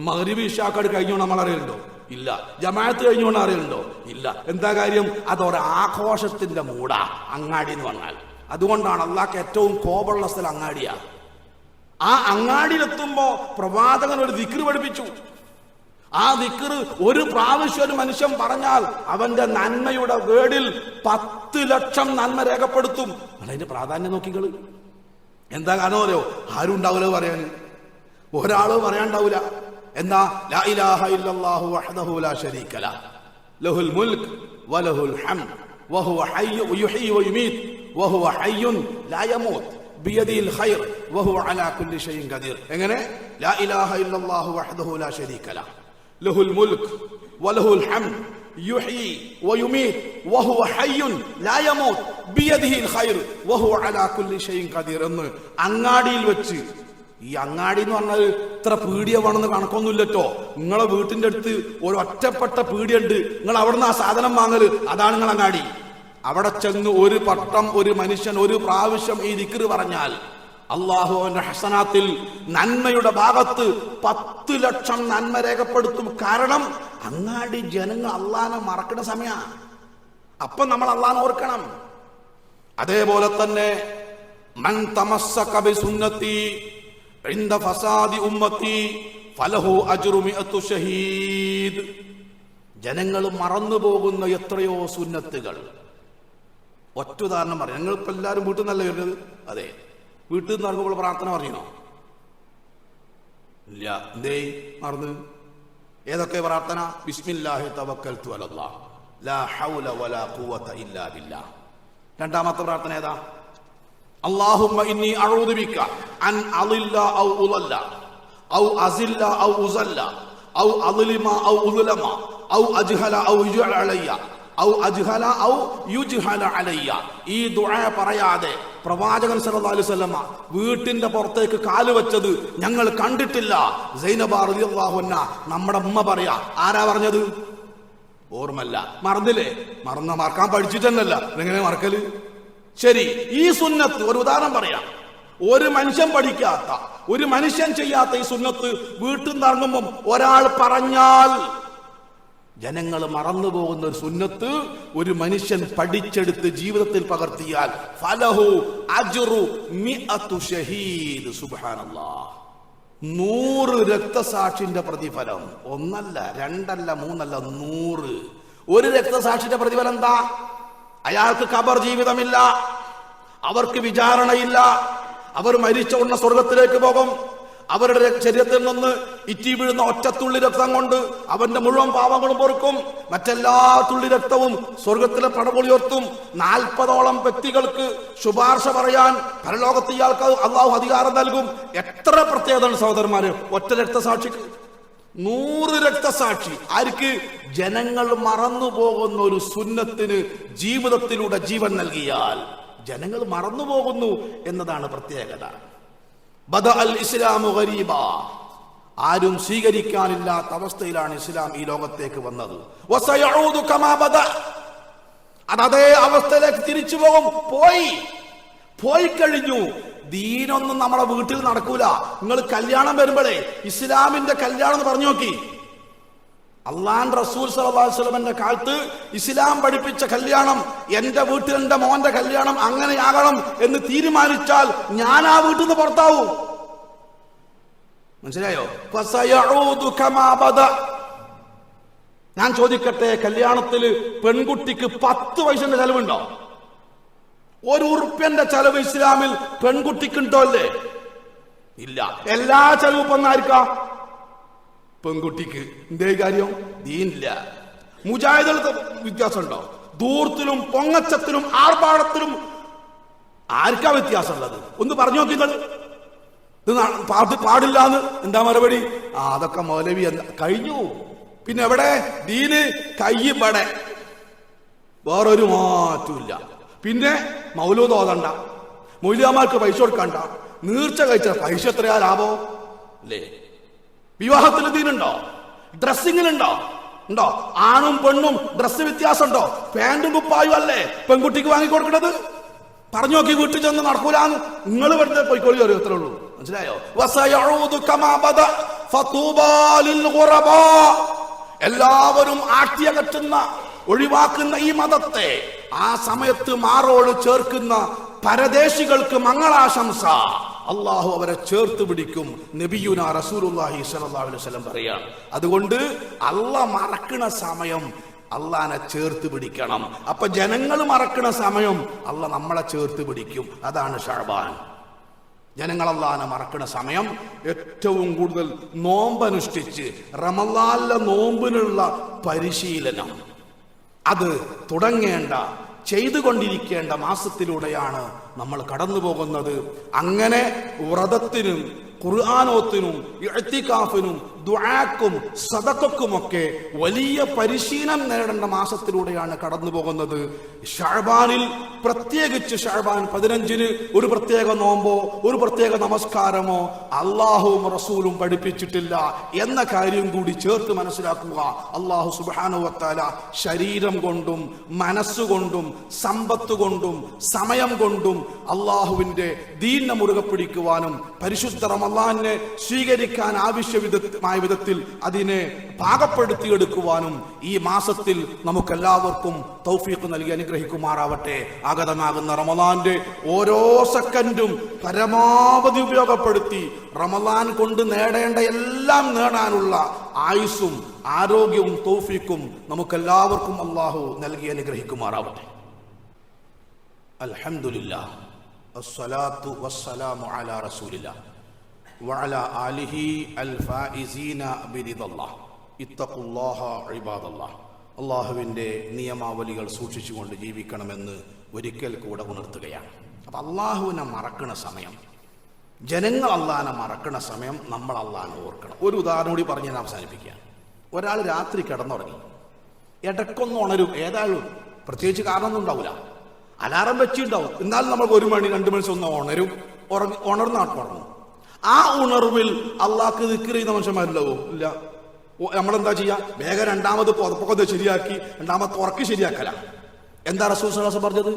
മഗ്രിബ് ഇശാക്കാട് കഴിഞ്ഞോണ്ട് നമ്മൾ അറിയലുണ്ടോ? ഇല്ല. ജമാഅത്ത് കഴിഞ്ഞോണ്ട് അറിയലുണ്ടോ? ഇല്ല. എന്താ കാര്യം? അതൊരാഘോഷത്തിന്റെ മൂടാ അങ്ങാടി എന്ന് പറഞ്ഞാൽ. അതുകൊണ്ടാണ് അള്ളാഹ്ക്ക് ഏറ്റവും കോപമുള്ള സ്ഥലം അങ്ങാടിയാ. ആ അങ്ങാടിയിലെത്തുമ്പോ പ്രവാചകൻ ഒരു ദിക്ർ പഠിപ്പിച്ചു. ആ ദിക്ർ ഒരു പ്രാവശ്യം ഒരു മനുഷ്യൻ പറഞ്ഞാൽ അവന്റെ നന്മയുടെ വേടിൽ 10 ലക്ഷം നന്മ രേഖപ്പെടുത്തും. അതിന്റെ പ്രാധാന്യം നോക്കിക്കള്. എന്താ കാരണം അറിയോ? ആരും ഉണ്ടാവില്ല പറയാൻ, ഒരാളോ പറയാണ്ടാവൂല. എന്താ? ലാ ഇലാഹ ഇല്ലല്ലാഹു വഹ്ദഹു ലാ ശരീക ലഹ് ലഹുൽ മുൽക്ക് വലഹുൽ ഹംദ് വഹുവ ഹയ്യു യുഹ്യി വയുമീത് വഹുവ ഹയ്യുൻ ലാ യമൂത് ബിയദിൽ ഖൈർ വഹുവ അലാ കുല്ലി ഷൈഇൻ ഖദീർ. എങ്ങനെ? ലാ ഇലാഹ ഇല്ലല്ലാഹു വഹ്ദഹു ലാ ശരീക ലഹ് ലഹുൽ മുൽക്ക് വലഹുൽ ഹംദ് യുഹ്യി വയുമീത് വഹുവ ഹയ്യുൻ ലാ യമൂത് ബിയദിൽ ഖൈർ വഹുവ അലാ കുല്ലി ഷൈഇൻ ഖദീർ എന്ന് അങ്ങാടിയിൽ വെച്ച്. ഈ അങ്ങാടി എന്ന് പറഞ്ഞാൽ ഇത്ര പീടിയവാണെന്ന് കണക്കൊന്നുമില്ലട്ടോ. നിങ്ങളെ വീട്ടിന്റെ അടുത്ത് ഒരു ഒറ്റപ്പെട്ട പീടിയുണ്ട്, നിങ്ങൾ അവിടുന്ന് ആ സാധനം വാങ്ങല്, അതാണ് നിങ്ങൾ അങ്ങാടി. അവിടെ ചെന്ന് ഒരു പട്ടം ഒരു മനുഷ്യൻ ഒരു പ്രാവശ്യം ഈ ദിക്ർ പറഞ്ഞാൽ അള്ളാഹുവിന്റെ ഹസനാത്തിൽ നന്മയുടെ ഭാഗത്ത് 10 ലക്ഷം നന്മ രേഖപ്പെടുത്തും. കാരണം അങ്ങാടി ജനങ്ങൾ അള്ളാഹനെ മറക്കുന്ന സമയമാണ്. അപ്പൊ നമ്മൾ അള്ളാഹനെ ഓർക്കണം. അതേപോലെ തന്നെ മൻ തമസ്സക ബിസുന്നതി ഇൻദ ഫസാദി ഉമ്മത്തി ഫലഹു അജ്റു 100 ഷഹീദ്. ജനങ്ങൾ മറന്നു പോകുന്ന എത്രയോ സുന്നത്തുകൾ. ഒറ്റ ഉദാഹരണം പറയാം. ഞങ്ങളിപ്പോ എല്ലാവരും വീട്ടിൽ നിന്നല്ല വരുന്നത്. അതെ, വീട്ടിൽ നിന്ന് ഇറങ്ങുമ്പോൾ പ്രാർത്ഥന പറഞ്ഞോ? ഇല്ല. എന്തേ മറന്ന്? ഏതൊക്കെ പ്രാർത്ഥന? ബിസ്മില്ലാഹി തവക്കൽതു അലല്ലാഹ് ലാ ഹൗല വലാ ഖുവത ഇല്ലാ ബില്ലാഹ്. രണ്ടാമത്തെ പ്രാർത്ഥന ഏതാ? അല്ലാഹുമ്മ ഇന്നി അഊദു ബിക അൻ അളില്ല ഔ ഉളല്ല ഔ അസില്ല ഔ ഉസല്ല ഔ അളിമ ഔ ഉലമ ഔ അജ്ഹല ഔ യുഅല അലയ്യ ഔ അജ്ഹല ഔ യുജ്ഹല അലയ്യ. ഈ ദുആ പറയാതെ പ്രവാചകൻ സല്ലല്ലാഹു അലൈഹി വസല്ലം വീട്ടിന്റെ പുറത്തേക്ക് കാല് വെച്ചത് ഞങ്ങൾ കണ്ടിട്ടില്ല. സൈനബ റളിയല്ലാഹു അൻഹ നമ്മുടെ ഉമ്മ പറയാ. ആരാ പറഞ്ഞത്? ഓർമ്മല്ല, മറന്നില്ലേ? മറക്കാൻ പഠിച്ചിട്ടല്ല, എങ്ങനെ മറക്കല്? ശരി, ഈ സുന്നത്ത് ഒരു ഉദാഹരണം പറയാം. ഒരു മനുഷ്യൻ പഠിക്കാത്ത, ഒരു മനുഷ്യൻ ചെയ്യാത്ത ഈ സുന്നത്ത് വീട്ടിൽ നിന്ന് ഇറങ്ങുമ്പം ഒരാൾ പറഞ്ഞാൽ ജനങ്ങൾ മറന്നു പോകുന്ന ഒരു സുന്നത്ത് ഒരു മനുഷ്യൻ പഠിച്ചെടുത്ത് ജീവിതത്തിൽ പകർത്തിയാൽ ഫലഹു അജ്റു മിഅതു ഷഹീദ്. സുബ്ഹാനല്ലാഹ്, 100 രക്തസാക്ഷിന്റെ പ്രതിഫലം. ഒന്നല്ല, രണ്ടല്ല, മൂന്നല്ല, 100. ഒരു രക്തസാക്ഷിന്റെ പ്രതിഫലം എന്താ? അയാൾക്ക് ഖബർ ജീവിതമില്ല, അവർക്ക് വിചാരണയില്ല, അവർ മരിച്ച ഉടനെ സ്വർഗത്തിലേക്ക് പോകും. അവരുടെ ശരീരത്തിൽ നിന്ന് ഇറ്റി വീഴുന്ന ഒറ്റത്തുള്ളി രക്തം കൊണ്ട് അവന്റെ മുഴുവൻ പാപങ്ങളും പൊറുക്കും. മറ്റെല്ലാ തുള്ളി രക്തവും സ്വർഗത്തിലെ പടപൊളിയോർത്തും. 40ഓളം വ്യക്തികൾക്ക് ശുപാർശ പറയാൻ പരലോകത്ത് ഇയാൾക്ക് അള്ളാഹു അധികാരം നൽകും. എത്ര പ്രത്യേകതയാണ് സഹോദരന്മാര് ഒറ്റ രക്തസാക്ഷിക്ക്. 100 രക്തസാക്ഷി. ആർക്ക്? ജനങ്ങൾ മറന്നു പോകുന്ന ഒരു സുന്നത്തിന് ജീവിതത്തിലൂടെ ജീവൻ നൽകിയാൽ ജനങ്ങൾ മറന്നു പോകുന്നു എന്നതാണ് പ്രത്യേകത. ബദ അൽ ഇസ്ലാമു ഗരീബ. ആരും സ്വീകരിക്കാനില്ലാത്ത അവസ്ഥയിലാണ് ഇസ്ലാം ഈ ലോകത്തേക്ക് വന്നത്. വസയഊദു കമാ ബദ. അതേ അവസ്ഥയിലേക്ക് തിരിച്ചു പോകും. പോയി കഴിഞ്ഞു. ദീനൊന്നും നമ്മുടെ വീട്ടിൽ നടക്കൂല. നിങ്ങൾ കല്യാണം വരുമ്പോഴേ ഇസ്ലാമിന്റെ കല്യാണം എന്ന് പറഞ്ഞു നോക്കി. അള്ളാഹുവിന്റെ റസൂൽ സല്ലല്ലാഹു അലൈഹി വസല്ലമയുടെ കാലത്ത് ഇസ്ലാം പഠിപ്പിച്ച കല്യാണം, എന്റെ വീട്ടിൽ എന്റെ മോന്റെ കല്യാണം അങ്ങനെയാകണം എന്ന് തീരുമാനിച്ചാൽ ഞാൻ ആ വീട്ടിൽ നിന്ന് പുറത്താവും. മനസ്സിലായോ? ഫസയഊദു കമാ ബദ. ഞാൻ ചോദിക്കട്ടെ, കല്യാണത്തിൽ പെൺകുട്ടിക്ക് 10 പൈസന്റെ ചെലവുണ്ടോ? 1 ഉറുപ്പ്യന്റെ ചെലവ് ഇസ്ലാമിൽ പെൺകുട്ടിക്കുണ്ടോ? അല്ലേ? ഇല്ല. എല്ലാ ചെലവും ഒന്നായിരിക്കാം പെൺകുട്ടിക്ക്. എന്തേ കാര്യം? ദീനില്ല. മുജാഹിദുകൾക്ക് വ്യത്യാസമുണ്ടോ? ദൂർത്തിലും പൊങ്ങച്ചത്തിലും ആർഭാടത്തിലും ആർക്കാ വ്യത്യാസമുള്ളത്? ഒന്ന് പറഞ്ഞു നോക്കിങ്ങൾ. ഇത് പാടില്ല എന്ന് എന്താ മറുപടി? അതൊക്കെ മൗലവി കഴിഞ്ഞു. പിന്നെ എവിടെ ദീന്? കയ്യബടെ, വേറൊരു മാറ്റമില്ല. പിന്നെ മൗലൂദ് ഓതണ്ട, മൗലിയാമാർക്ക് പൈസ കൊടുക്കണ്ട, നീർച്ച കഴിച്ച പൈസ എത്രയാ ലാഭം? അല്ലേ? വിവാഹത്തിൽ ദീനുണ്ടോ? ഡ്രസ്സിങ്ങിലുണ്ടോ? ഉണ്ടോ? ആണും പെണ്ണും ഡ്രസ് വ്യത്യാസമുണ്ടോ? പാന്റും കുപ്പായും അല്ലേ പെൺകുട്ടിക്ക് വാങ്ങിക്കൊടുക്കണത്? പറഞ്ഞു നോക്കി. വീട്ടിൽ ചെന്ന് നടക്കൂലാന്ന് നിങ്ങൾ വെറുതെ പോയിക്കോളി അറിയത്രേ ഉള്ളൂ. മനസ്സിലായോ? എല്ലാവരും ആട്ടിയകറ്റുന്ന, ഒഴിവാക്കുന്ന ഈ മതത്തെ ആ സമയത്ത് മാറോട് ചേർക്കുന്ന പരദേശികൾക്ക് മംഗളാശംസ. അള്ളാഹു അവരെ ചേർത്ത് പിടിക്കും. നബിയുന റസൂലുള്ളാഹി സ്വല്ലല്ലാഹു അലൈഹി വസല്ലം പറയാണ്. അതുകൊണ്ട് അള്ളാഹ് മറക്കണ സമയം അള്ളാനെ ചേർത്ത് പിടിക്കണം. അപ്പൊ ജനങ്ങൾ മറക്കണ സമയം അള്ളാഹ് നമ്മളെ ചേർത്ത് പിടിക്കും. അതാണ് ശഅബാൻ. ജനങ്ങൾ അള്ളാനെ മറക്കണ സമയം ഏറ്റവും കൂടുതൽ നോമ്പനുഷ്ഠിച്ച് റമളാനിലെ നോമ്പിനുള്ള പരിശീലനം അത് തുടങ്ങേണ്ട, ചെയ്തുകൊണ്ടിരിക്കേണ്ട മാസത്തിലൂടെയാണ് നമ്മൾ കടന്നു പോകുന്നത്. അങ്ങനെ വ്രതത്തിനും ഖുർആനോത്തിനും ഇഅ്തികാഫിനും ദുആക്കും സദഖക്കുമൊക്കെ വലിയ പരിശീലനം നേടേണ്ട മാസത്തിലൂടെയാണ് കടന്നു പോകുന്നത്. ശഅബാനിൽ പ്രത്യേകിച്ച് ശഅബാൻ 15-ന് ഒരു പ്രത്യേക നോമ്പോ ഒരു പ്രത്യേക നമസ്കാരമോ അള്ളാഹുവും റസൂലും പഠിപ്പിച്ചിട്ടില്ല എന്ന കാര്യം കൂടി ചേർത്ത് മനസ്സിലാക്കുക. അള്ളാഹു സുബ്ഹാനഹു വ തആല ശരീരം കൊണ്ടും മനസ്സുകൊണ്ടും സമ്പത്ത് കൊണ്ടും സമയം കൊണ്ടും അള്ളാഹുവിന്റെ ദീനിനെ മുറുകെ പിടിക്കുവാനും പരിശുദ്ധ റമളാനെ സ്വീകരിക്കാൻ ആവശ്യമായ വിധത്തിൽ അതിനെ പാകപ്പെടുത്തിയെടുക്കുവാനും ഈ മാസത്തിൽ നമുക്കെല്ലാവർക്കും തൗഫീഖ് നൽകി അനുഗ്രഹിക്കുമാറാവട്ടെ. ആഗതമാകുന്ന റമളാന്റെ ഓരോ സെക്കൻഡും പരമാവധി ഉപയോഗപ്പെടുത്തി റമളാൻ കൊണ്ട് നേടേണ്ട എല്ലാം നേടാനുള്ള ആയുസ്സും ആരോഗ്യവും തൗഫീഖും നമുക്കെല്ലാവർക്കും അല്ലാഹു നൽകി അനുഗ്രഹിക്കുമാറാവട്ടെ. അൽഹംദുലില്ലാഹ് വസ്സലാത്തു വസ്സലാമു അലാ റസൂലില്ലാഹ് വഅലാ ആലിഹി അൽ ഫായിസീന ബിരിദല്ലാഹ് ഇത്തഖുല്ലാഹ ഇബാദല്ലാഹ്. അള്ളാഹുവിൻ്റെ നിയമാവലികൾ സൂക്ഷിച്ചുകൊണ്ട് ജീവിക്കണമെന്ന് ഒരിക്കൽ കൂടെ ഉണർത്തുകയാണ്. അപ്പം അള്ളാഹുവിനെ മറക്കണ സമയം, ജനങ്ങൾ അള്ളാഹിനെ മറക്കണ സമയം നമ്മൾ അള്ളാഹിനെ ഓർക്കണം. ഒരു ഉദാഹരണം കൂടി പറഞ്ഞ് ഞാൻ അവസാനിപ്പിക്കുകയാണ്. ഒരാൾ രാത്രി കിടന്നുറങ്ങി, ഇടയ്ക്കൊന്നും ഉണരും. ഏതായാലും പ്രത്യേകിച്ച് കാരണമൊന്നും ഉണ്ടാവില്ല. അലാറം വെച്ചിട്ടുണ്ടാവും. എന്നാലും നമ്മൾ 1 മണി 2 മണി ഒന്ന് ഉണരും. ഉണർന്നു. ആ ഉണർവിൽ അള്ളാഹ്ക്ക് ദിക്ർ ചെയ്യുന്ന മനുഷ്യന്മാരുണ്ടാവോ? ഇല്ല. നമ്മളെന്താ ചെയ്യാ? വേഗം രണ്ടാമത് പുതപ്പൊക്കെ ശരിയാക്കി രണ്ടാമത്തെ ഉറക്ക് ശരിയാക്കല. എന്താ റസൂൽ സ്വല്ലല്ലാഹു അലൈഹി വസല്ലം പറഞ്ഞത്?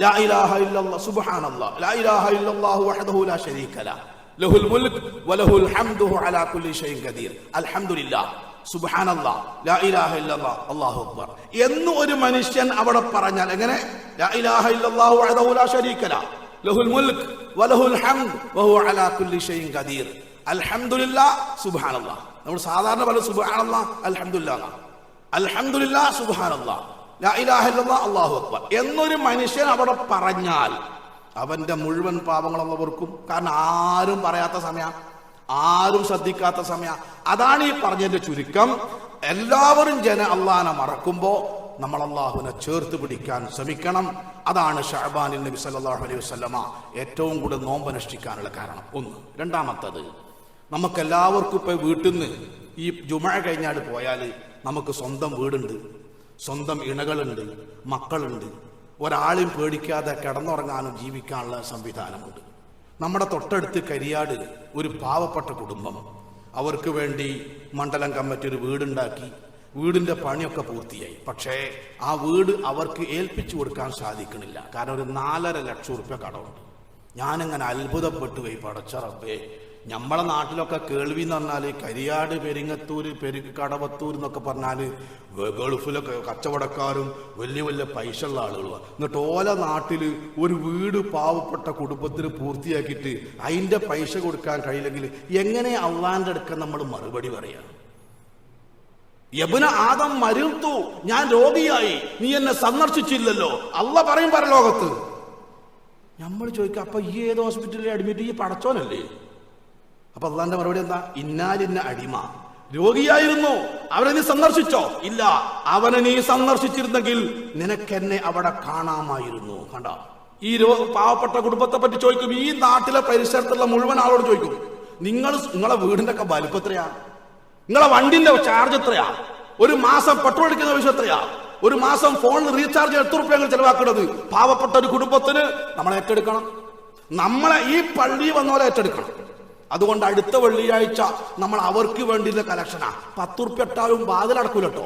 ലാ ഇലാഹ ഇല്ലല്ലാഹ് സുബ്ഹാനല്ലാഹ് ലാ ഇലാഹ ഇല്ലല്ലാഹു വഹ്ദഹു ലാ ശരീക ലഹു ലഹുൽ മുൽക് വലഹുൽ ഹംദു അലാ കുല്ലി ഷൈഇൻ ഖദീർ അൽഹംദുലില്ലാഹ് സുബ്ഹാനല്ലാഹ് ലാ ഇലാഹ ഇല്ലല്ലാഹ് അല്ലാഹു അക്ബർ എന്ന് ഒരു മനുഷ്യൻ അവിടെ പറഞ്ഞാൽ എങ്ങനെ? ലാ ഇലാഹ ഇല്ലല്ലാഹു വഹ്ദഹു ലാ ശരീക ലഹു ലഹുൽ മുൽക് വലഹുൽ ഹംദ് വഹുവ അലാ കുല്ലി ഷൈഇൻ ഖദീർ അൽഹംദുലില്ലാഹ് സുബ്ഹാനല്ലാഹ്. നമ്മൾ സാധാരണ പോലെ സുബ്ഹാനല്ലാഹ് അൽഹംദുലില്ലാഹ് അൽഹംദുലില്ലാഹ് സുബ്ഹാനല്ലാഹ് ലാ ഇലാഹ ഇല്ലല്ലാഹ് അല്ലാഹു അക്ബർ എന്നൊരു മനുഷ്യൻ അവിടെ പറഞ്ഞാൽ അവന്റെ മുഴുവൻ പാപങ്ങളും ഓർക്കും. കാരണം ആരും പറയാത്ത സമയം, ആരും ശ്രദ്ധിക്കാത്ത സമയം. അതാണ് ഈ പറഞ്ഞതിന്റെ ചുരുക്കം. എല്ലാവരും അള്ളാഹനെ മറക്കുമ്പോ നമ്മൾ അള്ളാഹുവിനെ ചേർത്ത് പിടിക്കാൻ ശ്രമിക്കണം. അതാണ് ശഅബാനിൽ നബി സല്ലല്ലാഹു അലൈഹി വസല്ലമ ഏറ്റവും കൂടുതൽ നോമ്പനുഷ്ഠിക്കാനുള്ള കാരണം. ഒന്ന്. രണ്ടാമത്തത്, നമുക്കെല്ലാവർക്കും ഇപ്പൊ വീട്ടിൽ നിന്ന് ഈ ജുമഅ കഴിഞ്ഞാൽ പോയാൽ നമുക്ക് സ്വന്തം വീടുണ്ട്, സ്വന്തം ഇണകളുണ്ട്, മക്കളുണ്ട്. ഒരാളെയും പേടിക്കാതെ കിടന്നുറങ്ങാനും ജീവിക്കാനുള്ള സംവിധാനമുണ്ട്. നമ്മുടെ തൊട്ടടുത്ത് കരിയാട് ഒരു പാവപ്പെട്ട കുടുംബം, അവർക്ക് വേണ്ടി മണ്ഡലം കമ്മിറ്റി ഒരു വീടുണ്ടാക്കി. വീടിന്റെ പണിയൊക്കെ പൂർത്തിയായി. പക്ഷേ ആ വീട് അവർക്ക് ഏൽപ്പിച്ചു കൊടുക്കാൻ സാധിക്കണില്ല. കാരണം ഒരു 4.5 ലക്ഷം റുപ്യ കടമുണ്ട്. ഞാനിങ്ങനെ അത്ഭുതപ്പെട്ടു പോയി. പടച്ച റബ്ബേ, നമ്മളെ നാട്ടിലൊക്കെ കേൾവി എന്ന് പറഞ്ഞാൽ കരിയാട്, പെരിങ്ങത്തൂർ, കടവത്തൂർ എന്നൊക്കെ പറഞ്ഞാൽ ഗൾഫിലൊക്കെ കച്ചവടക്കാരും വലിയ വലിയ പൈസ ഉള്ള ആളുകളുമാണ്. എന്നിട്ട് ഓല നാട്ടിൽ ഒരു വീട് പാവപ്പെട്ട കുടുംബത്തിന് പൂർത്തിയാക്കിയിട്ട് അതിൻ്റെ പൈസ കൊടുക്കാൻ കഴിയില്ലെങ്കിൽ എങ്ങനെ അള്ളാന്റെ അടുക്ക നമ്മൾ മറുപടി പറയാം? യബ്ന ആദം മരിർത്തു, ഞാൻ രോഗിയായി, നീ എന്നെ സന്ദർശിച്ചില്ലല്ലോ. അള്ള പറയും പരലോകത്ത്. നമ്മൾ ചോദിക്കാം, അപ്പൊ ഈ ഏത് ഹോസ്പിറ്റലിൽ അഡ്മിറ്റ്? ഈ പടച്ചോനല്ലേ? അപ്പൊ അള്ളാന്റെ മറുപടി എന്താ? ഇന്നാലിന്ന അടിമ രോഗിയായിരുന്നു, അവനെ നീ സന്ദർശിച്ചോ? ഇല്ല. അവനെ നീ സന്ദർശിച്ചിരുന്നെങ്കിൽ നിനക്കെന്നെ അവിടെ കാണാമായിരുന്നു. കണ്ട, ഈ പാവപ്പെട്ട കുടുംബത്തെ പറ്റി ചോദിക്കും. ഈ നാട്ടിലെ പരിസരത്തുള്ള മുഴുവൻ ആളോട് ചോദിക്കും, നിങ്ങളെ വീടിന്റെ ഒക്കെ വലിപ്പം എത്രയാ? നിങ്ങളെ വണ്ടിന്റെ ചാർജ് എത്രയാ? ഒരു മാസം പെട്രോൾ അടിക്കുന്ന വിഷയം എത്രയാ? ഒരു മാസം ഫോണിൽ റീചാർജ് 8 റുപ്യ ചെലവാക്കുന്നത് പാവപ്പെട്ട ഒരു കുടുംബത്തിന് നമ്മൾ ഏറ്റെടുക്കണം. നമ്മളെ ഈ പള്ളി വന്നോലെ ഏറ്റെടുക്കണം. അതുകൊണ്ട് അടുത്ത വെള്ളിയാഴ്ച നമ്മൾ അവർക്ക് വേണ്ടിയുള്ള കലക്ഷനാ. 10 റുപ്യ ഇട്ടാലും വാതിലടക്കൂല കേട്ടോ,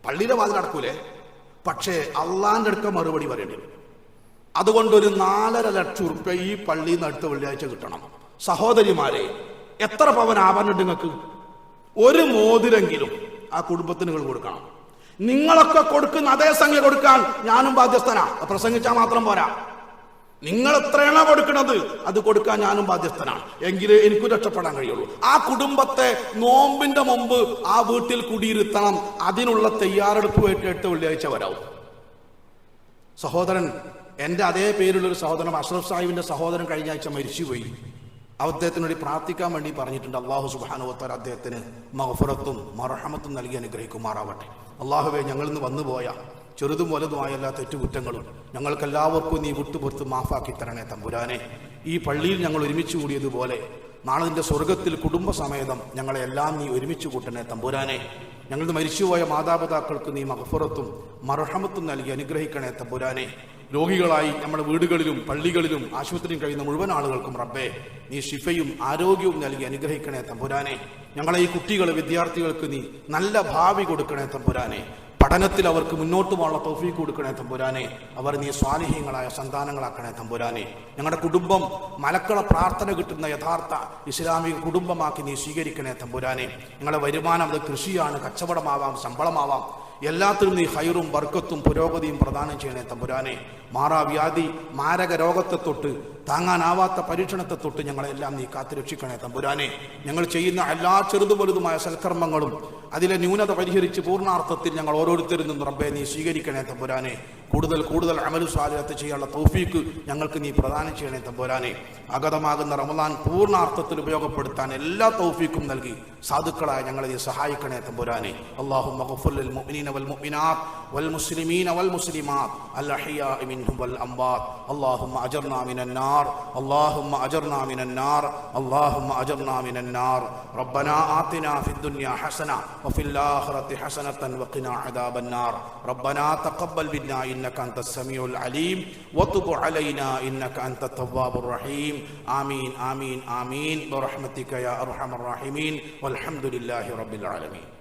പള്ളിയിലെ വാതിലടക്കൂലേ. പക്ഷേ അള്ളാന്റെ അടുക്ക മറുപടി പറയേണ്ടി വരും. അതുകൊണ്ട് ഒരു 4.5 ലക്ഷം റുപ്യ ഈ പള്ളിയിൽ നിന്ന് അടുത്ത വെള്ളിയാഴ്ച കിട്ടണം. സഹോദരിമാരെ, എത്ര പവൻ ആഭരണമുണ്ട് നിങ്ങൾക്ക്? ഒരു മോതിരെങ്കിലും ആ കുടുംബത്തിന് നിങ്ങൾ കൊടുക്കണം. നിങ്ങളൊക്കെ കൊടുക്കുന്ന അതേ സംഖ്യ കൊടുക്കാൻ ഞാനും ബാധ്യസ്ഥനാ. പ്രസംഗിച്ചാൽ മാത്രം പോരാ. നിങ്ങൾ എത്രയാണോ കൊടുക്കുന്നത് അത് കൊടുക്കാൻ ഞാനും ബാധ്യസ്ഥനാണ്. എങ്കിലേ എനിക്ക് രക്ഷപ്പെടാൻ കഴിയുള്ളൂ. ആ കുടുംബത്തെ നോമ്പിന്റെ മുമ്പ് ആ വീട്ടിൽ കുടിയിരുത്തണം. അതിനുള്ള തയ്യാറെടുപ്പുമായിട്ട് 8 വെള്ളിയാഴ്ച വരാവും. സഹോദരൻ, എന്റെ അതേ പേരുള്ളൊരു സഹോദരൻ അഷ്റഫ് സാഹിബിന്റെ സഹോദരൻ കഴിഞ്ഞ ആഴ്ച മരിച്ചുപോയി. അദ്ദേഹത്തിന് വേണ്ടി പ്രാർത്ഥിക്കാൻ വേണ്ടി പറഞ്ഞിട്ടുണ്ട്. അള്ളാഹു സുബ്ഹാനഹു വ തആല അദ്ദേഹത്തിന് മഗ്ഫിറത്തും മർഹമത്തും നൽകി അനുഗ്രഹിക്കുമാറാവട്ടെ. അള്ളാഹുവേ, ഞങ്ങളിൽ നിന്ന് വന്നുപോയ ചെറുതും വലുതുമായ എല്ലാ തെറ്റുകുറ്റങ്ങളും ഞങ്ങൾക്കെല്ലാവർക്കും നീ വിട്ടുപുറത്ത് മാഫാക്കി തരണേ തമ്പുരാനെ. ഈ പള്ളിയിൽ ഞങ്ങൾ ഒരുമിച്ച് കൂടിയതുപോലെ നാളെ നിന്റെ സ്വർഗത്തിൽ കുടുംബസമേതം ഞങ്ങളെ എല്ലാം നീ ഒരുമിച്ച് കൂട്ടണേ തമ്പുരാനെ. ഞങ്ങളുടെ മരിച്ചുപോയ മാതാപിതാക്കൾക്ക് നീ മഗ്ഫിറത്തും മർഹമത്തും നൽകി അനുഗ്രഹിക്കണേ തമ്പുരാനെ. രോഗികളായി നമ്മുടെ വീടുകളിലും പള്ളികളിലും ആശുപത്രിയും കഴിയുന്ന മുഴുവൻ ആളുകൾക്കും റബ്ബേ നീ ശിഫയും ആരോഗ്യവും നൽകി അനുഗ്രഹിക്കണേ തമ്പുരാനെ. ഞങ്ങളെ ഈ കുട്ടികൾ വിദ്യാർത്ഥികൾക്ക് നീ നല്ല ഭാവി കൊടുക്കണേ തമ്പുരാനെ. പഠനത്തിൽ അവർക്ക് മുന്നോട്ട് പോകാനുള്ള തൗഫീഖ് കൊടുക്കണേ തമ്പുരാനെ. അവർ നീ സ്വാലിഹീങ്ങളായ സന്താനങ്ങളാക്കണേ തമ്പുരാനെ. ഞങ്ങളുടെ കുടുംബം മലക്കള പ്രാർത്ഥന കിട്ടുന്ന യഥാർത്ഥ ഇസ്ലാമിക കുടുംബമാക്കി നീ സ്വീകരിക്കണേ തമ്പുരാനെ. ഞങ്ങളുടെ വരുമാനം അത് കൃഷിയാണ്, കച്ചവടമാവാം, ശമ്പളമാവാം, എല്ലാത്തിനും നീ ഹൈറും ബർക്കത്തും പുരോഗതിയും പ്രദാനം ചെയ്യണേ തമ്പുരാനെ. മാറാവ്യാധി, മാരക രോഗത്തെ തൊട്ട് താങ്ങാനാവാത്ത പരീക്ഷണത്തെ തൊട്ട് ഞങ്ങളെല്ലാം നീ കാത്തുരക്ഷിക്കണേ തമ്പുരാനെ. ഞങ്ങൾ ചെയ്യുന്ന എല്ലാ ചെറുതും വലുതുമായ സൽക്കർമ്മങ്ങളും അതിലെ ന്യൂനത പരിഹരിച്ച് പൂർണ്ണാർത്ഥത്തിൽ ഞങ്ങൾ ഓരോരുത്തരിൽ നിന്നും റബ്ബേ നീ സ്വീകരിക്കണേ തമ്പുരാനെ. കൂടുതൽ കൂടുതൽ അമലു സാലിഹത്ത് ചെയ്യാനുള്ള തൗഫീക്ക് ഞങ്ങൾക്ക് നീ പ്രദാനം ചെയ്യണേ തമ്പുരാനെ. അഗതമാകുന്ന റമളാൻ പൂർണ്ണാർത്ഥത്തിൽ ഉപയോഗപ്പെടുത്താൻ എല്ലാ തൗഫീക്കും നൽകി സാധുക്കളായ ഞങ്ങളെ നീ സഹായിക്കണേ തമ്പുരാനെ. അല്ലാഹുമ്മ ഗ്ഫിർ ലിൽ മുഅ്മിനീന വൽ മുഅ്മിനാത്ത് والمسلمين والمسلمات الأحياء منهم والأموات اللهم أجرنا من النار اللهم أجرنا من النار اللهم أجرنا من النار ربنا آتنا في الدنيا حسنة وفي الآخرة حسنة وقنا عذاب النار ربنا تقبل منا إنك أنت السميع العليم وتب علينا إنك أنت التواب الرحيم آمين آمين آمين برحمتك يا أرحم الراحمين والحمد لله رب العالمين.